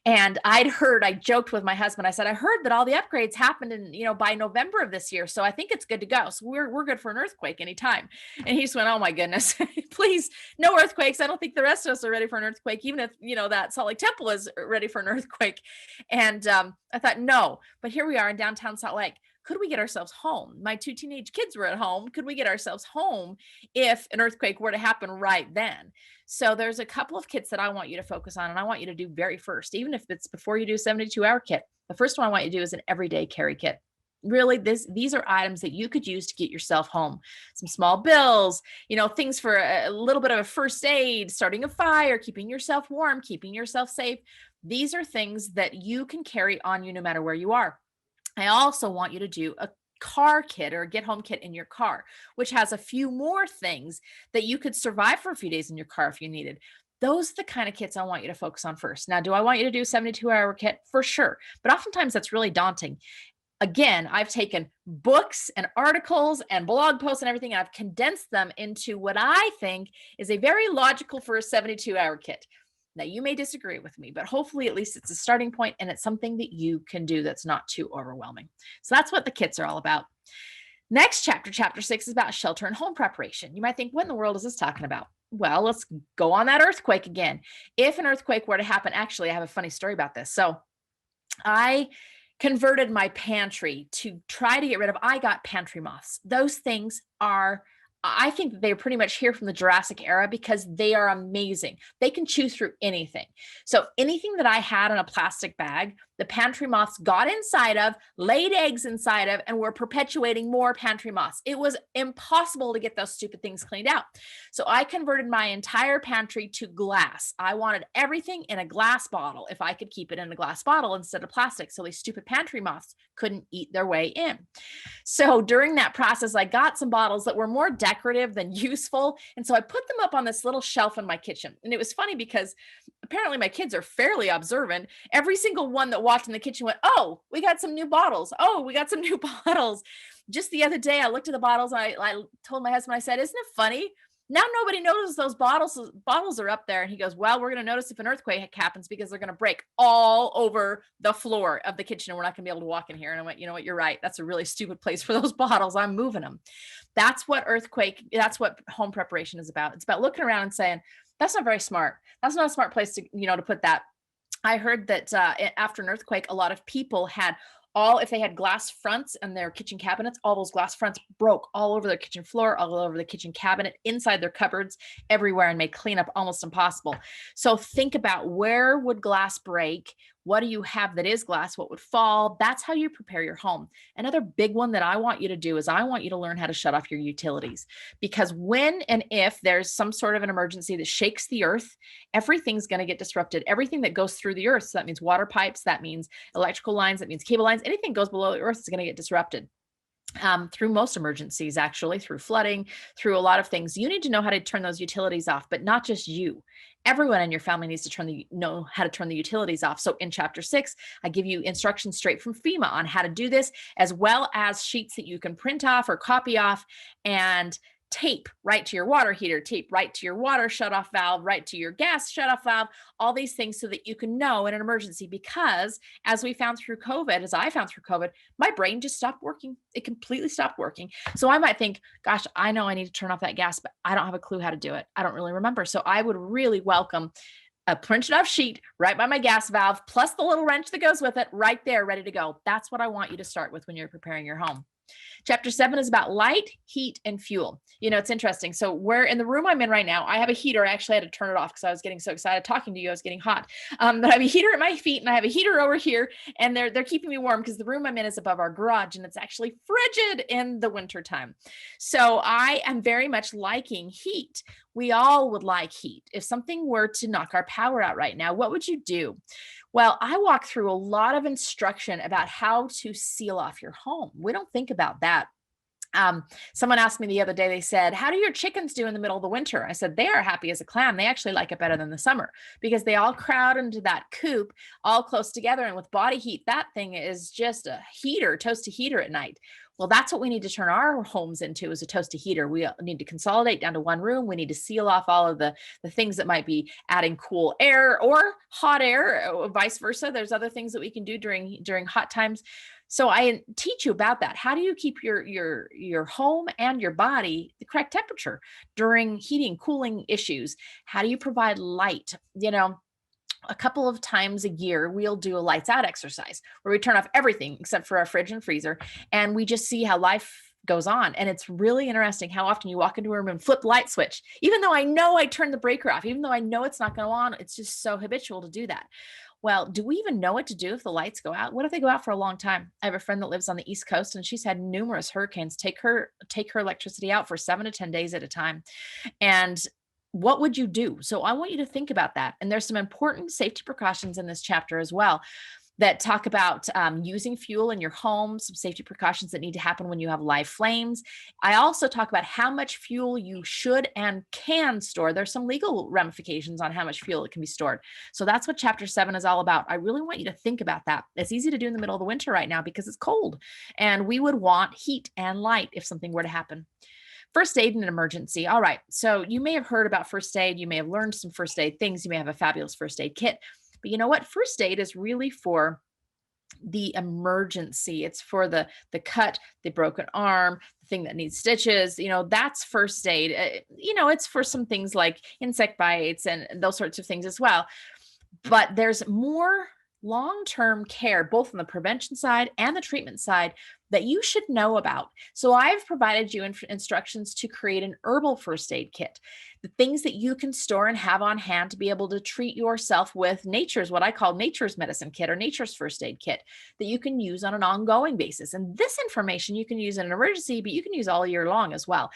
And I joked with my husband. I said, I heard that all the upgrades happened by November of this year. So I think it's good to go. So we're good for an earthquake anytime. And he just went, oh my goodness, please, no earthquakes. I don't think the rest of us are ready for an earthquake, even if, that Salt Lake Temple is ready for an earthquake. And I thought, no, but here we are in downtown Salt Lake. could we get ourselves home? My 2 teenage kids were at home. Could we get ourselves home if an earthquake were to happen right then? So there's a couple of kits that I want you to focus on, and I want you to do very first, even if it's before you do 72-hour kit. The first one I want you to do is an everyday carry kit. Really, these are items that you could use to get yourself home. Some small bills, things for a little bit of a first aid, starting a fire, keeping yourself warm, keeping yourself safe. These are things that you can carry on you no matter where you are. I also want you to do a car kit or a get home kit in your car, which has a few more things that you could survive for a few days in your car if you needed. Those are the kind of kits I want you to focus on first. Now, do I want you to do a 72-hour kit? For sure. But oftentimes that's really daunting. Again, I've taken books and articles and blog posts and everything, and I've condensed them into what I think is a very logical for a 72-hour kit. Now, you may disagree with me, but hopefully at least it's a starting point and it's something that you can do that's not too overwhelming. So that's what the kits are all about. Next chapter, chapter 6, is about shelter and home preparation. You might think, what in the world is this talking about? Well, let's go on that earthquake again. If an earthquake were to happen, actually, I have a funny story about this. So I converted my pantry to try to get rid of, I got pantry moths. Those things are, I think they're pretty much here from the Jurassic era because they are amazing. They can chew through anything. So anything that I had in a plastic bag, the pantry moths got inside of, laid eggs inside of, and were perpetuating more pantry moths. It was impossible to get those stupid things cleaned out. So I converted my entire pantry to glass. I wanted everything in a glass bottle if I could keep it in a glass bottle instead of plastic. So these stupid pantry moths couldn't eat their way in. So during that process, I got some bottles that were more decorative than useful. And so I put them up on this little shelf in my kitchen. And it was funny because apparently my kids are fairly observant. Every single one that walked in the kitchen went, "Oh, we got some new bottles. Oh, we got some new bottles." Just the other day, I looked at the bottles and I told my husband, I said, "Isn't it funny? Now nobody notices those bottles are up there." And he goes, "Well, we're going to notice if an earthquake happens because they're going to break all over the floor of the kitchen and we're not going to be able to walk in here." And I went, "You know what? You're right. That's a really stupid place for those bottles. I'm moving them." That's what home preparation is about. It's about looking around and saying, "That's not very smart. That's not a smart place to put that." I heard that after an earthquake, a lot of people had if they had glass fronts in their kitchen cabinets, all those glass fronts broke all over their kitchen floor, all over the kitchen cabinet, inside their cupboards, everywhere, and made cleanup almost impossible. So think about, where would glass break? What do you have that is glass? What would fall? That's how you prepare your home. Another big one that I want you to do is I want you to learn how to shut off your utilities, because when and if there's some sort of an emergency that shakes the earth, everything's going to get disrupted. Everything that goes through the earth. So that means water pipes, that means electrical lines, that means cable lines, anything goes below the earth is going to get disrupted. Through most emergencies, actually, through flooding, through a lot of things. You need to know how to turn those utilities off, but not just you. Everyone in your family needs to know how to turn the utilities off. So in chapter 6, I give you instructions straight from FEMA on how to do this, as well as sheets that you can print off or copy off, and tape right to your water heater, tape right to your water shutoff valve, right to your gas shutoff valve, all these things so that you can know in an emergency. Because as I found through COVID, my brain just stopped working. It completely stopped working. So I might think, gosh, I know I need to turn off that gas, but I don't have a clue how to do it. I don't really remember. So I would really welcome a printed off sheet right by my gas valve, plus the little wrench that goes with it, right there, ready to go. That's what I want you to start with when you're preparing your home. Chapter 7 is about light, heat, and fuel. It's interesting. So we're in the room I'm in right now. I have a heater. I actually had to turn it off because I was getting so excited talking to you. I was getting hot. But I have a heater at my feet and I have a heater over here, and they're keeping me warm because the room I'm in is above our garage and it's actually frigid in the wintertime. So I am very much liking heat. We all would like heat. If something were to knock our power out right now, what would you do? Well, I walk through a lot of instruction about how to seal off your home. We don't think about that. Someone asked me the other day, they said, "How do your chickens do in the middle of the winter?" I said, "They are happy as a clam. They actually like it better than the summer because they all crowd into that coop all close together. And with body heat, that thing is just a toasty heater at night." Well, that's what we need to turn our homes into, is a toasty heater. We need to consolidate down to one room. We need to seal off all of the things that might be adding cool air or hot air, or vice versa. There's other things that we can do during hot times. So I teach you about that. How do you keep your home and your body the correct temperature during heating, cooling issues? How do you provide light? a couple of times a year, we'll do a lights out exercise where we turn off everything except for our fridge and freezer. And we just see how life goes on. And it's really interesting how often you walk into a room and flip the light switch. Even though I know I turned the breaker off, even though I know it's not going on, it's just so habitual to do that. Well, do we even know what to do if the lights go out? What if they go out for a long time? I have a friend that lives on the East Coast, and she's had numerous hurricanes take her electricity out for 7 to 10 days at a time. And what would you do? So I want you to think about that. And there's some important safety precautions in this chapter as well that talk about using fuel in your home, some safety precautions that need to happen when you have live flames. I also talk about how much fuel you should and can store. There's some legal ramifications on how much fuel it can be stored. So that's what chapter 7 is all about. I really want you to think about that. It's easy to do in the middle of the winter right now because it's cold, and we would want heat and light if something were to happen. First aid in an emergency. All right. So you may have heard about first aid. You may have learned some first aid things. You may have a fabulous first aid kit. But you know what? First aid is really for the emergency. It's for the cut, the broken arm, the thing that needs stitches. That's first aid. It's for some things like insect bites and those sorts of things as well. But there's more long-term care, both on the prevention side and the treatment side, that you should know about. So I've provided you instructions to create an herbal first aid kit, the things that you can store and have on hand to be able to treat yourself with what I call nature's medicine kit or nature's first aid kit that you can use on an ongoing basis. And this information you can use in an emergency, but you can use all year long as well.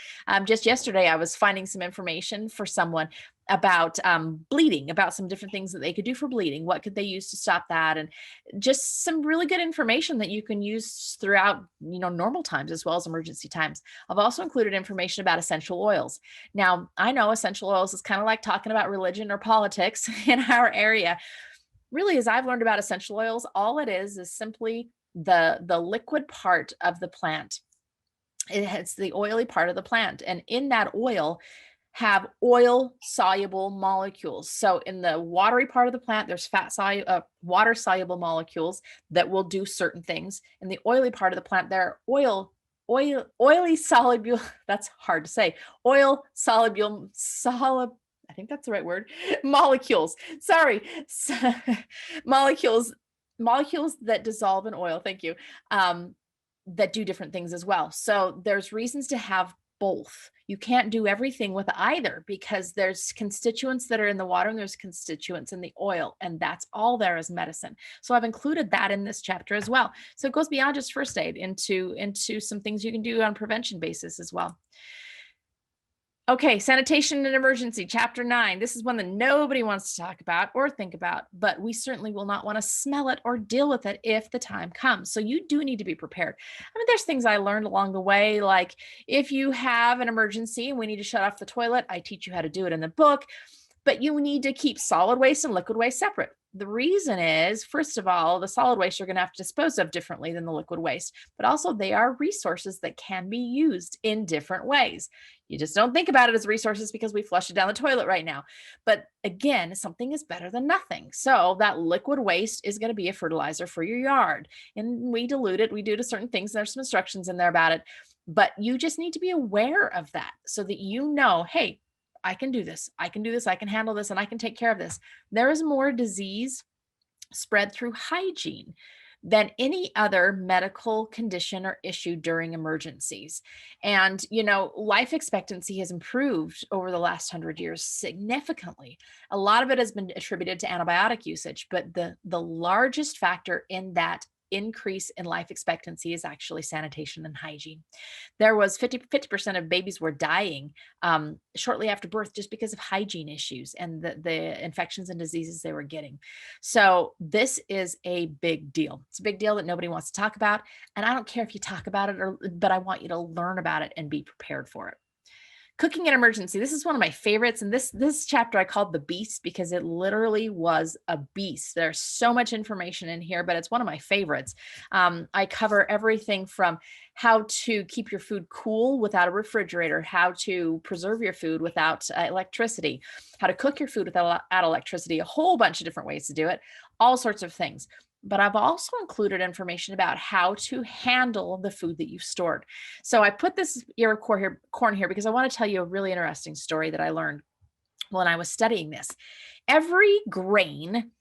Just yesterday, I was finding some information for someone about bleeding, about some different things that they could do for bleeding. What could they use to stop that? And just some really good information that you can use throughout, normal times as well as emergency times. I've also included information about essential oils. Now, I know essential oils is kind of like talking about religion or politics in our area. Really, as I've learned about essential oils, all it is simply the liquid part of the plant. It's the oily part of the plant. And in that oil have oil soluble molecules. So in the watery part of the plant, there's water soluble molecules that will do certain things. In the oily part of the plant, there are oily soluble, that's hard to say, oil soluble, I think that's the right word, molecules. Sorry. Molecules that dissolve in oil. Thank you. That do different things as well. So there's reasons to have both. You can't do everything with either because there's constituents that are in the water and there's constituents in the oil, and that's all there as medicine. So I've included that in this chapter as well. So it goes beyond just first aid into some things you can do on prevention basis as well. Okay, sanitation and emergency, chapter 9. This is one that nobody wants to talk about or think about, but we certainly will not want to smell it or deal with it if the time comes. So you do need to be prepared. I mean, there's things I learned along the way, like if you have an emergency and we need to shut off the toilet, I teach you how to do it in the book, but you need to keep solid waste and liquid waste separate. The reason is, first of all, the solid waste you're going to have to dispose of differently than the liquid waste, but also they are resources that can be used in different ways. You just don't think about it as resources because we flush it down the toilet right now. But again, something is better than nothing. So that liquid waste is going to be a fertilizer for your yard. And we dilute it. We do to certain things. There's some instructions in there about it. But you just need to be aware of that so that you know, hey, I can do this. I can do this. I can handle this, and I can take care of this. There is more disease spread through hygiene than any other medical condition or issue during emergencies. And, life expectancy has improved over the last 100 years significantly. A lot of it has been attributed to antibiotic usage, but the largest factor in that increase in life expectancy is actually sanitation and hygiene. There was 50% of babies were dying shortly after birth just because of hygiene issues and the infections and diseases they were getting. So this is a big deal. It's a big deal that nobody wants to talk about. And I don't care if you talk about it, but I want you to learn about it and be prepared for it. Cooking in emergency. This is one of my favorites. And this chapter I called The Beast because it literally was a beast. There's so much information in here, but it's one of my favorites. I cover everything from how to keep your food cool without a refrigerator, how to preserve your food without electricity, how to cook your food without electricity, a whole bunch of different ways to do it, all sorts of things. But I've also included information about how to handle the food that you've stored. So I put this ear of corn here because I want to tell you a really interesting story that I learned. when I was studying this. Every grain,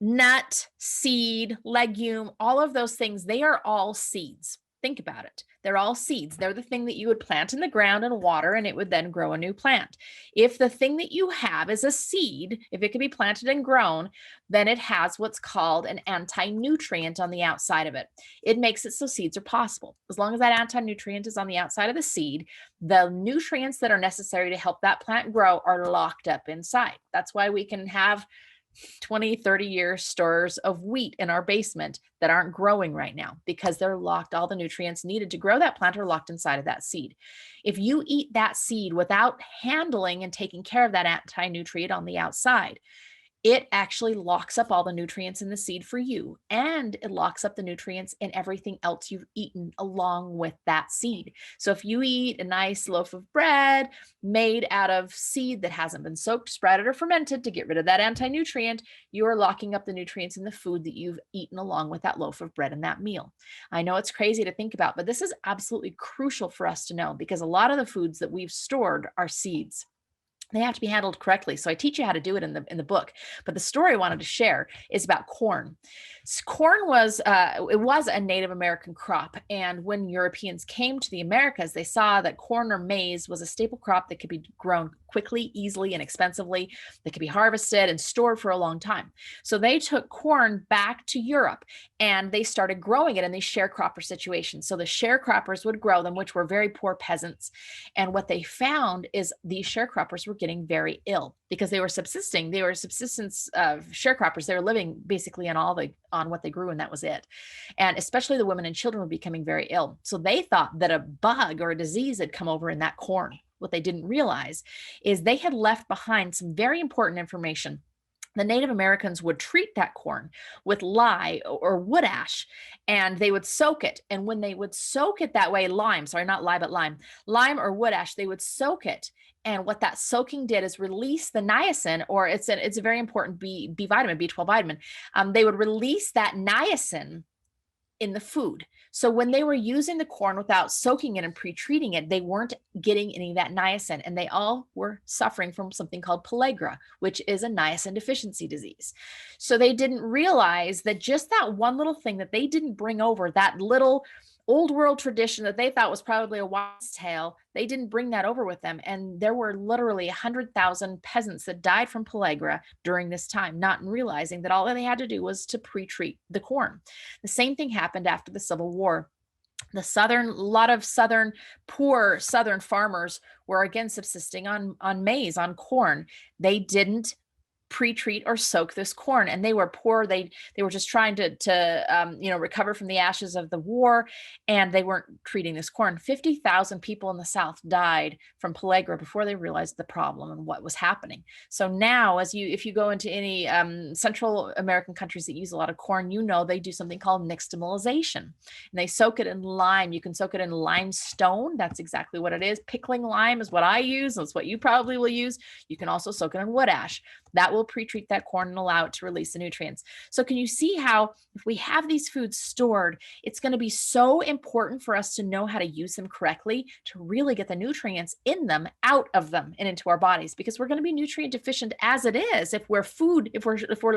nut, seed, legume, all of those things, they are all seeds. Think about it. They're all seeds. They're the thing that you would plant in the ground and water, and it would then grow a new plant. If the thing that you have is a seed, if it can be planted and grown, then it has what's called an anti-nutrient on the outside of it. It makes it so seeds are possible. As long as that anti-nutrient is on the outside of the seed, the nutrients that are necessary to help that plant grow are locked up inside. That's why we can have 20, 30-year stores of wheat in our basement that aren't growing right now because they're locked. All the nutrients needed to grow that plant are locked inside of that seed. If you eat that seed without handling and taking care of that anti-nutrient on the outside, it actually locks up all the nutrients in the seed for you, and it locks up the nutrients in everything else you've eaten along with that seed. So if you eat a nice loaf of bread made out of seed that hasn't been soaked, sprouted, or fermented to get rid of that anti-nutrient, you are locking up the nutrients in the food that you've eaten along with that loaf of bread and that meal. I know it's crazy to think about, but this is absolutely crucial for us to know because a lot of the foods that we've stored are seeds. They have to be handled correctly. So I teach you how to do it in the book. But the story I wanted to share is about corn. Corn was a Native American crop, and when Europeans came to the Americas, they saw that corn or maize was a staple crop that could be grown quickly, easily, and expensively. That could be harvested and stored for a long time. So they took corn back to Europe and they started growing it in these sharecropper situations. So the sharecroppers would grow them, which were very poor peasants. And what they found is these sharecroppers were getting very ill because they were subsisting. They were subsistence sharecroppers. They were living basically on what they grew, and that was it. And especially the women and children were becoming very ill. So they thought that a bug or a disease had come over in that corn. What they didn't realize is they had left behind some very important information. The Native Americans would treat that corn with lye or wood ash, and they would soak it. And when they would soak it that way, lime or wood ash, they would soak it. And what that soaking did is release the niacin, or it's a very important B vitamin, B12 vitamin. They would release that niacin in the food. So when they were using the corn without soaking it and pre-treating it, they weren't getting any of that niacin, and they all were suffering from something called pellagra, which is a niacin deficiency disease. So they didn't realize that just that one little thing that they didn't bring over, that little old world tradition that they thought was probably a wise tale, they didn't bring that over with them. And there were literally 100,000 peasants that died from pellagra during this time, not realizing that all they had to do was to pre-treat the corn. The same thing happened after the Civil War. Poor Southern farmers were again subsisting on maize, on corn. They didn't pre-treat or soak this corn, and they were poor. They were just trying to recover from the ashes of the war, and they weren't treating this corn. 50,000 people in the South died from pellagra before they realized the problem and what was happening. So now, if you go into any Central American countries that use a lot of corn, they do something called nixtamalization, and they soak it in lime. You can soak it in limestone. That's exactly what it is. Pickling lime is what I use. That's what you probably will use. You can also soak it in wood ash. That will pre-treat that corn and allow it to release the nutrients. So can you see how if we have these foods stored, it's going to be so important for us to know how to use them correctly to really get the nutrients in them, out of them, and into our bodies, because we're going to be nutrient deficient as it is. If we're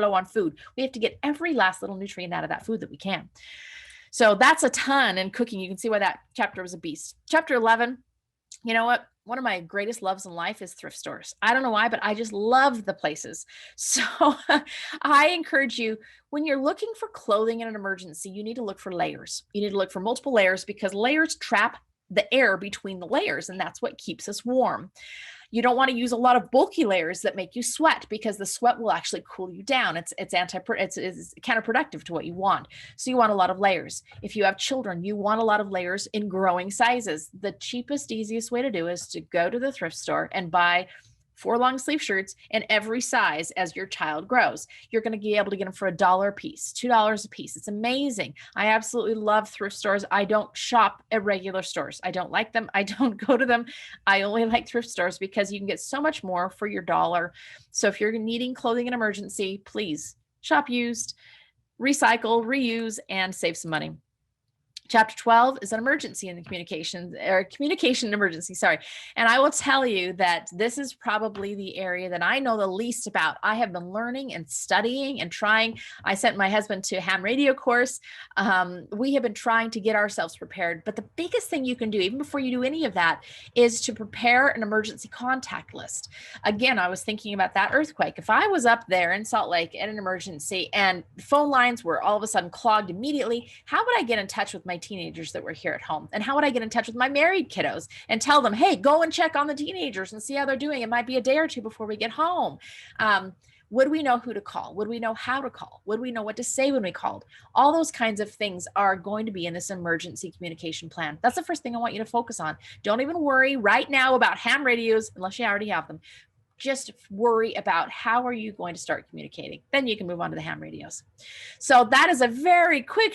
low on food, we have to get every last little nutrient out of that food that we can. So that's a ton in cooking. You can see why that chapter was a beast. Chapter 11, you know what? One of my greatest loves in life is thrift stores. I don't know why, but I just love the places. So I encourage you, when you're looking for clothing in an emergency, you need to look for layers. You need to look for multiple layers because layers trap the air between the layers, and that's what keeps us warm. You don't want to use a lot of bulky layers that make you sweat because the sweat will actually cool you down. It's counterproductive to what you want. So you want a lot of layers. If you have children, you want a lot of layers in growing sizes. The cheapest, easiest way to do is to go to the thrift store and buy 4 long sleeve shirts in every size as your child grows. You're going to be able to get them for $1 a piece, $2 a piece. It's amazing. I absolutely love thrift stores. I don't shop at regular stores. I don't like them. I don't go to them. I only like thrift stores because you can get so much more for your dollar. So if you're needing clothing in emergency, please shop used, recycle, reuse, and save some money. Chapter 12 is an emergency in the communication emergency, sorry. And I will tell you that this is probably the area that I know the least about. I have been learning and studying and trying. I sent my husband to a ham radio course. We have been trying to get ourselves prepared. But the biggest thing you can do, even before you do any of that, is to prepare an emergency contact list. Again, I was thinking about that earthquake. If I was up there in Salt Lake at an emergency and phone lines were all of a sudden clogged immediately, how would I get in touch with my teenagers that were here at home? And how would I get in touch with my married kiddos and tell them, hey, go and check on the teenagers and see how they're doing? It might be a day or two before we get home. Would we know who to call? Would we know how to call? Would we know what to say when we called? All those kinds of things are going to be in this emergency communication plan. That's the first thing I want you to focus on. Don't even worry right now about ham radios unless you already have them. Just worry about how are you going to start communicating. Then you can move on to the ham radios. So that is a very quick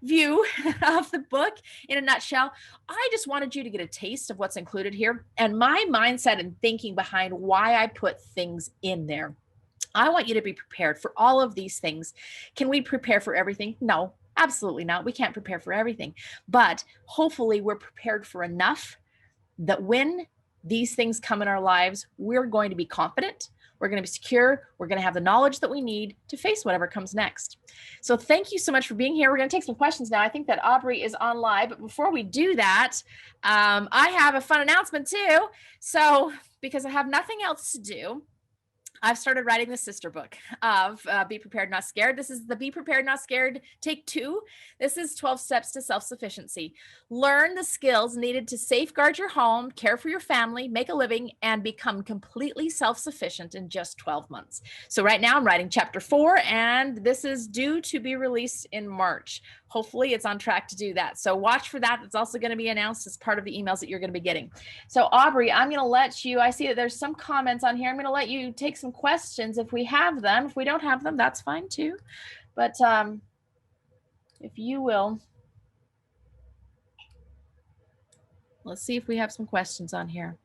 view of the book in a nutshell. I just wanted you to get a taste of what's included here and my mindset and thinking behind why I put things in there. I want you to be prepared for all of these things. Can we prepare for everything? No, absolutely not. We can't prepare for everything, but hopefully we're prepared for enough that when these things come in our lives, we're going to be confident, we're going to be secure, we're going to have the knowledge that we need to face whatever comes next. So thank you so much for being here. We're going to take some questions now. I think that Aubrey is on live, but before we do that, I have a fun announcement too. So because I have nothing else to do, I've started writing the sister book of Be Prepared, Not Scared. This is the Be Prepared, Not Scared Take 2. This is 12 steps to self-sufficiency. Learn the skills needed to safeguard your home, care for your family, make a living, and become completely self-sufficient in just 12 months. So right now I'm writing chapter 4, and this is due to be released in March. Hopefully it's on track to do that. So watch for that. It's also going to be announced as part of the emails that you're going to be getting. So Aubrey, I'm going to let you, I see that there's some comments on here. I'm going to let you take some questions if we have them. If we don't have them, that's fine too. But if you will, let's see if we have some questions on here.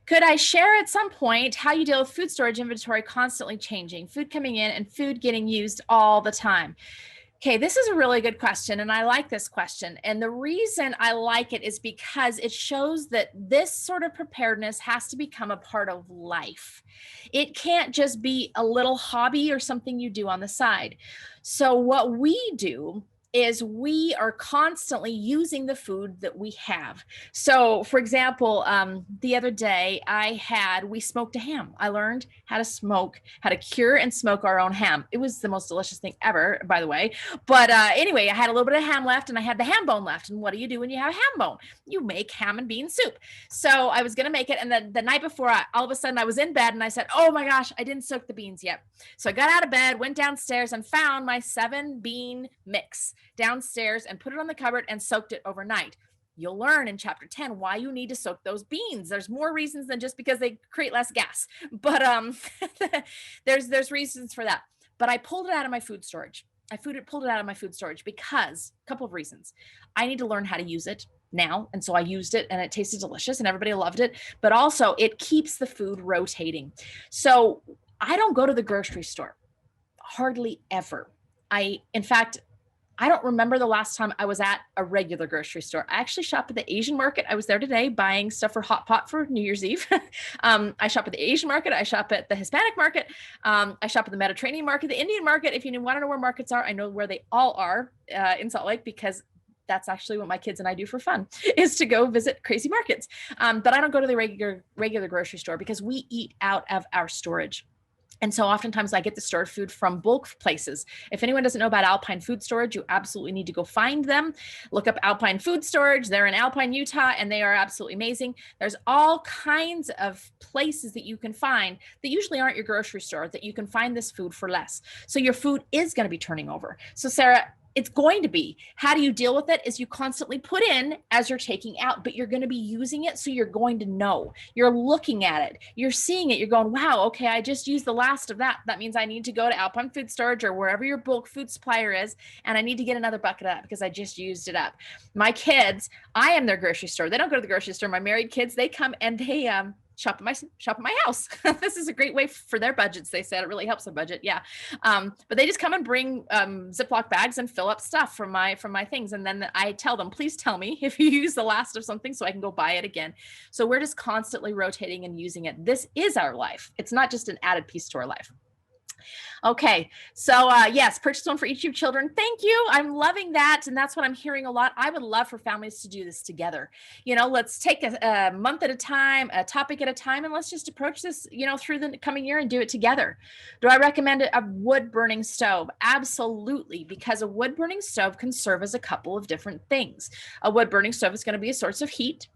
Could I share at some point how you deal with food storage inventory constantly changing, food coming in and food getting used all the time? Okay, this is a really good question, and I like this question. And the reason I like it is because it shows that this sort of preparedness has to become a part of life. It can't just be a little hobby or something you do on the side. So what we do is we are constantly using the food that we have. So for example, the other day we smoked a ham. I learned how to cure and smoke our own ham. It was the most delicious thing ever, by the way. But anyway, I had a little bit of ham left and I had the ham bone left. And what do you do when you have a ham bone? You make ham and bean soup. So I was going to make it. And then the night before, all of a sudden I was in bed and I said, oh my gosh, I didn't soak the beans yet. So I got out of bed, went downstairs and found my 7-bean mix downstairs and put it on the cupboard and soaked it overnight. You'll learn in chapter 10 why you need to soak those beans. There's more reasons than just because they create less gas, but there's reasons for that. But I pulled it out of my food storage. Pulled it out of my food storage because a couple of reasons. I need to learn how to use it now. And so I used it and it tasted delicious and everybody loved it, but also it keeps the food rotating. So I don't go to the grocery store hardly ever. In fact, I don't remember the last time I was at a regular grocery store. I actually shop at the Asian market. I was there today buying stuff for hot pot for New Year's Eve. I shop at the Asian market. I shop at the Hispanic market. I shop at the Mediterranean market, the Indian market. If you want to know where markets are, I know where they all are in Salt Lake because that's actually what my kids and I do for fun is to go visit crazy markets. But I don't go to the regular grocery store because we eat out of our storage. And so oftentimes I get the stored food from bulk places. If anyone doesn't know about Alpine Food Storage, you absolutely need to go find them. Look up Alpine Food Storage. They're in Alpine, Utah, and they are absolutely amazing. There's all kinds of places that you can find that usually aren't your grocery store that you can find this food for less. So your food is going to be turning over. So Sarah, it's going to be, how do you deal with it is you constantly put in as you're taking out, but you're going to be using it. So you're going to know, you're looking at it, you're seeing it, you're going, wow, okay, I just used the last of that. That means I need to go to Alpine Food Storage or wherever your bulk food supplier is. And I need to get another bucket of that because I just used it up. My kids, I am their grocery store. They don't go to the grocery store. My married kids, they come and they, shop at my house. This is a great way for their budgets. They said it really helps their budget. Yeah. But they just come and bring Ziploc bags and fill up stuff from my things. And then I tell them, please tell me if you use the last of something so I can go buy it again. So we're just constantly rotating and using it. This is our life. It's not just an added piece to our life. Okay, so yes, purchase one for each of your children. Thank you. I'm loving that. And that's what I'm hearing a lot. I would love for families to do this together. Let's take a month at a time, a topic at a time, and let's just approach this, through the coming year and do it together. Do I recommend a wood burning stove? Absolutely, because a wood burning stove can serve as a couple of different things. A wood burning stove is going to be a source of heat.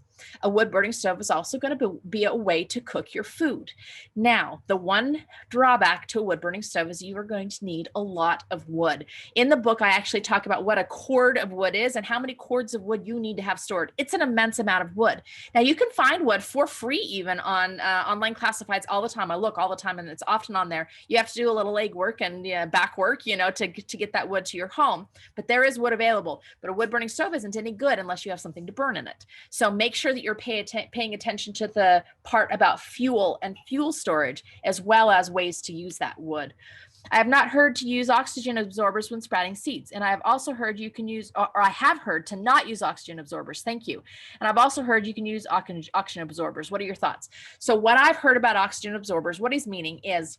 A wood burning stove is also going to be a way to cook your food. Now, the one drawback to a wood burning stove is you are going to need a lot of wood. In the book, I actually talk about what a cord of wood is and how many cords of wood you need to have stored. It's an immense amount of wood. Now, you can find wood for free even on online classifieds all the time. I look all the time, and it's often on there. You have to do a little leg work and back work, to get that wood to your home. But there is wood available. But a wood burning stove isn't any good unless you have something to burn in it. So make sure that you're paying attention to the part about fuel and fuel storage, as well as ways to use that wood. I have not heard to use oxygen absorbers when sprouting seeds. And I have also heard you can use, or I have heard to not use oxygen absorbers. Thank you. And I've also heard you can use oxygen absorbers. What are your thoughts? So what I've heard about oxygen absorbers, what he's meaning is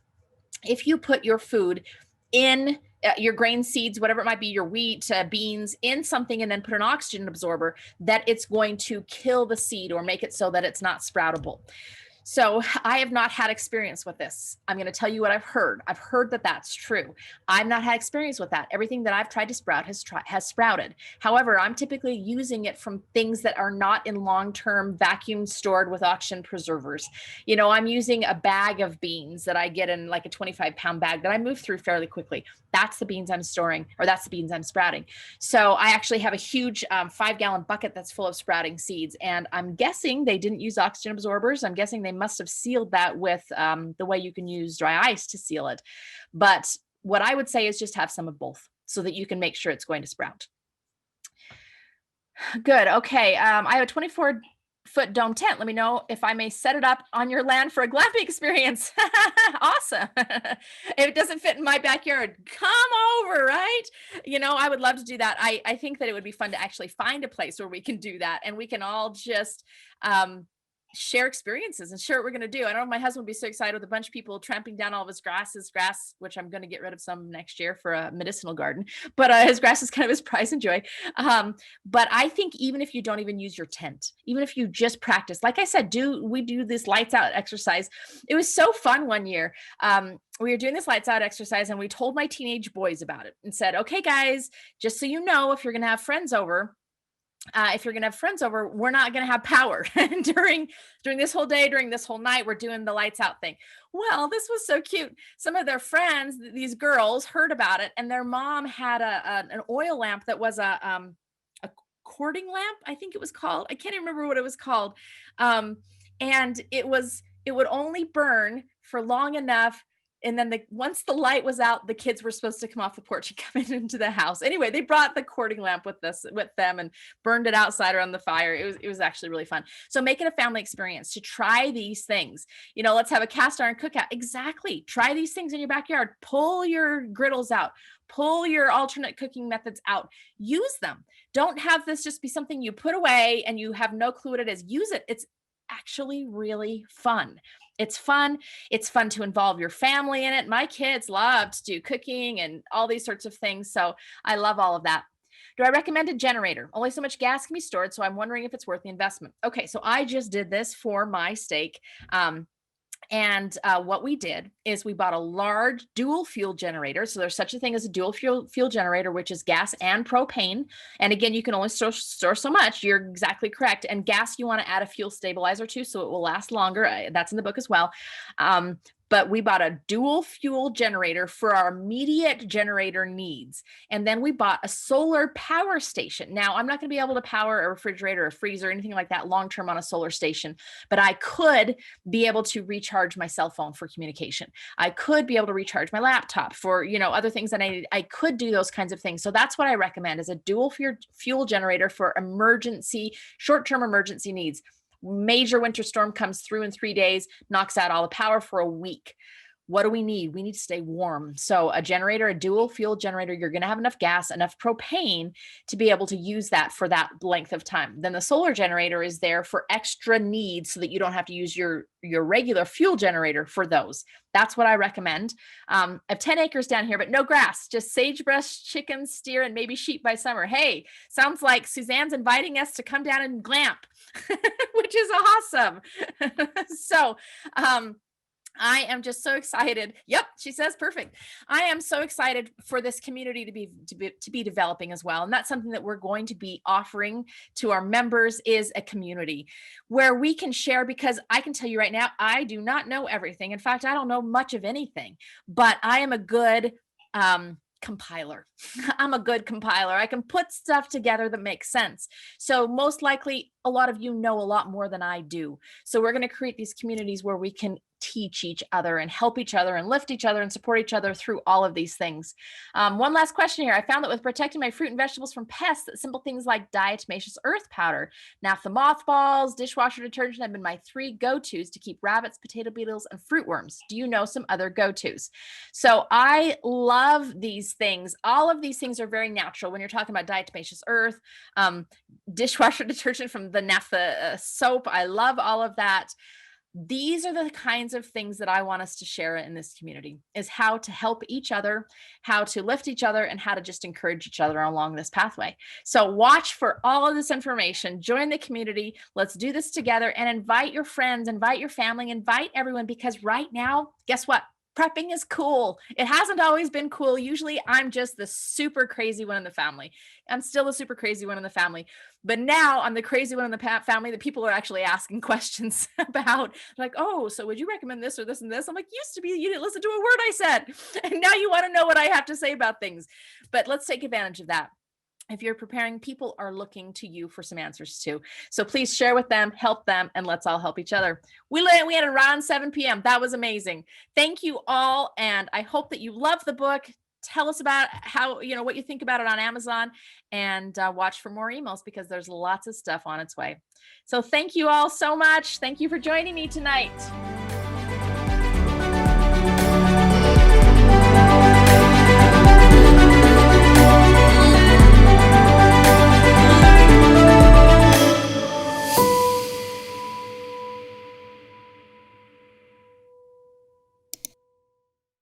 if you put your food in your grain seeds, whatever it might be, your wheat, beans, in something, and then put an oxygen absorber, that it's going to kill the seed or make it so that it's not sproutable. So I have not had experience with this. I'm going to tell you what I've heard. I've heard that that's true. I've not had experience with that. Everything that I've tried to sprout has sprouted. However, I'm typically using it from things that are not in long-term vacuum stored with oxygen preservers. I'm using a bag of beans that I get in like a 25-pound bag that I move through fairly quickly. That's the beans I'm storing, or that's the beans I'm sprouting. So I actually have a huge 5-gallon bucket that's full of sprouting seeds. And I'm guessing they didn't use oxygen absorbers. I'm guessing they must have sealed that with the way you can use dry ice to seal it. But what I would say is just have some of both so that you can make sure it's going to sprout. Good. Okay. I have a 24-foot dome tent. Let me know if I may set it up on your land for a glamping experience. Awesome. If it doesn't fit in my backyard, come over, right? I would love to do that. I think that it would be fun to actually find a place where we can do that, and we can all just share experiences and share what we're going to do. I know my husband would be so excited with a bunch of people tramping down all of his grass, which I'm going to get rid of some next year for a medicinal garden, but his grass is kind of his pride and joy. But I think even if you don't even use your tent, even if you just practice, like I said, we do this lights out exercise. It was so fun one year. We were doing this lights out exercise, and we told my teenage boys about it and said, okay, guys, just so you know, if you're going to have friends over, we're not going to have power during this whole day, during this whole night. We're doing the lights out thing. Well, this was so cute. Some of their friends, these girls, heard about it, and their mom had an oil lamp that was a cording lamp, I think it was called. I can't even remember what it was called. And it would only burn for long enough. And then once the light was out, the kids were supposed to come off the porch and come into the house. Anyway, they brought the cording lamp with them and burned it outside around the fire. It was actually really fun. So make it a family experience to try these things. Let's have a cast iron cookout. Exactly. Try these things in your backyard. Pull your griddles out. Pull your alternate cooking methods out. Use them. Don't have this just be something you put away and you have no clue what it is. Use it. It's actually really fun. It's fun. It's fun to involve your family in it. My kids love to do cooking and all these sorts of things. So I love all of that. Do I recommend a generator? Only so much gas can be stored, so I'm wondering if it's worth the investment. Okay, so I just did this for my steak. And what we did is we bought a large dual fuel generator. So there's such a thing as a dual fuel generator, which is gas and propane. And again, you can only store so much. You're exactly correct. And gas, you want to add a fuel stabilizer to, so it will last longer. That's in the book as well. But we bought a dual fuel generator for our immediate generator needs. And then we bought a solar power station. Now, I'm not going to be able to power a refrigerator, a freezer, anything like that long-term on a solar station, but I could be able to recharge my cell phone for communication. I could be able to recharge my laptop for, other things that I need. I could do those kinds of things. So that's what I recommend, is a dual fuel generator for short-term emergency needs. major winter storm comes through in 3 days, knocks out all the power for a week. What do we need? We need to stay warm. So a generator, a dual fuel generator, you're going to have enough gas, enough propane to be able to use that for that length of time. Then the solar generator is there for extra needs so that you don't have to use your regular fuel generator for those. That's what I recommend. I have 10 acres down here, but no grass, just sagebrush, chickens, steer, and maybe sheep by summer. Hey, sounds like Suzanne's inviting us to come down and glamp, which is awesome. So, I am just so excited. Yep, she says perfect. I am so excited for this community to be developing as well. And that's something that we're going to be offering to our members, is a community where we can share, because I can tell you right now, I do not know everything. In fact, I don't know much of anything, but I am a good compiler. I'm a good compiler. I can put stuff together that makes sense. So most likely a lot of you know a lot more than I do. So we're going to create these communities where we can teach each other and help each other and lift each other and support each other through all of these things. One last question here. I found that with protecting my fruit and vegetables from pests, that simple things like diatomaceous earth powder, naphtha mothballs, dishwasher detergent have been my 3 go-tos to keep rabbits, potato beetles, and fruit worms. Do you know some other go-tos? So I love these things. All of these things are very natural. When you're talking about diatomaceous earth, dishwasher detergent from the naphtha soap, I love all of that. These are the kinds of things that I want us to share in this community, is how to help each other, how to lift each other, and how to just encourage each other along this pathway. So watch for all of this information, join the community, let's do this together, and invite your friends, invite your family, invite everyone, because right now, guess what? Prepping is cool. It hasn't always been cool. Usually I'm just the super crazy one in the family. I'm still the super crazy one in the family. But now I'm the crazy one in the family that people are actually asking questions about. Like, oh, so would you recommend this or this and this? I'm like, used to be, you didn't listen to a word I said. And now you want to know what I have to say about things. But let's take advantage of that. If you're preparing, people are looking to you for some answers too. So please share with them, help them, and let's all help each other. We had it around 7 p.m. That was amazing. Thank you all. And I hope that you love the book. Tell us about how, what you think about it on Amazon, and watch for more emails, because there's lots of stuff on its way. So thank you all so much. Thank you for joining me tonight.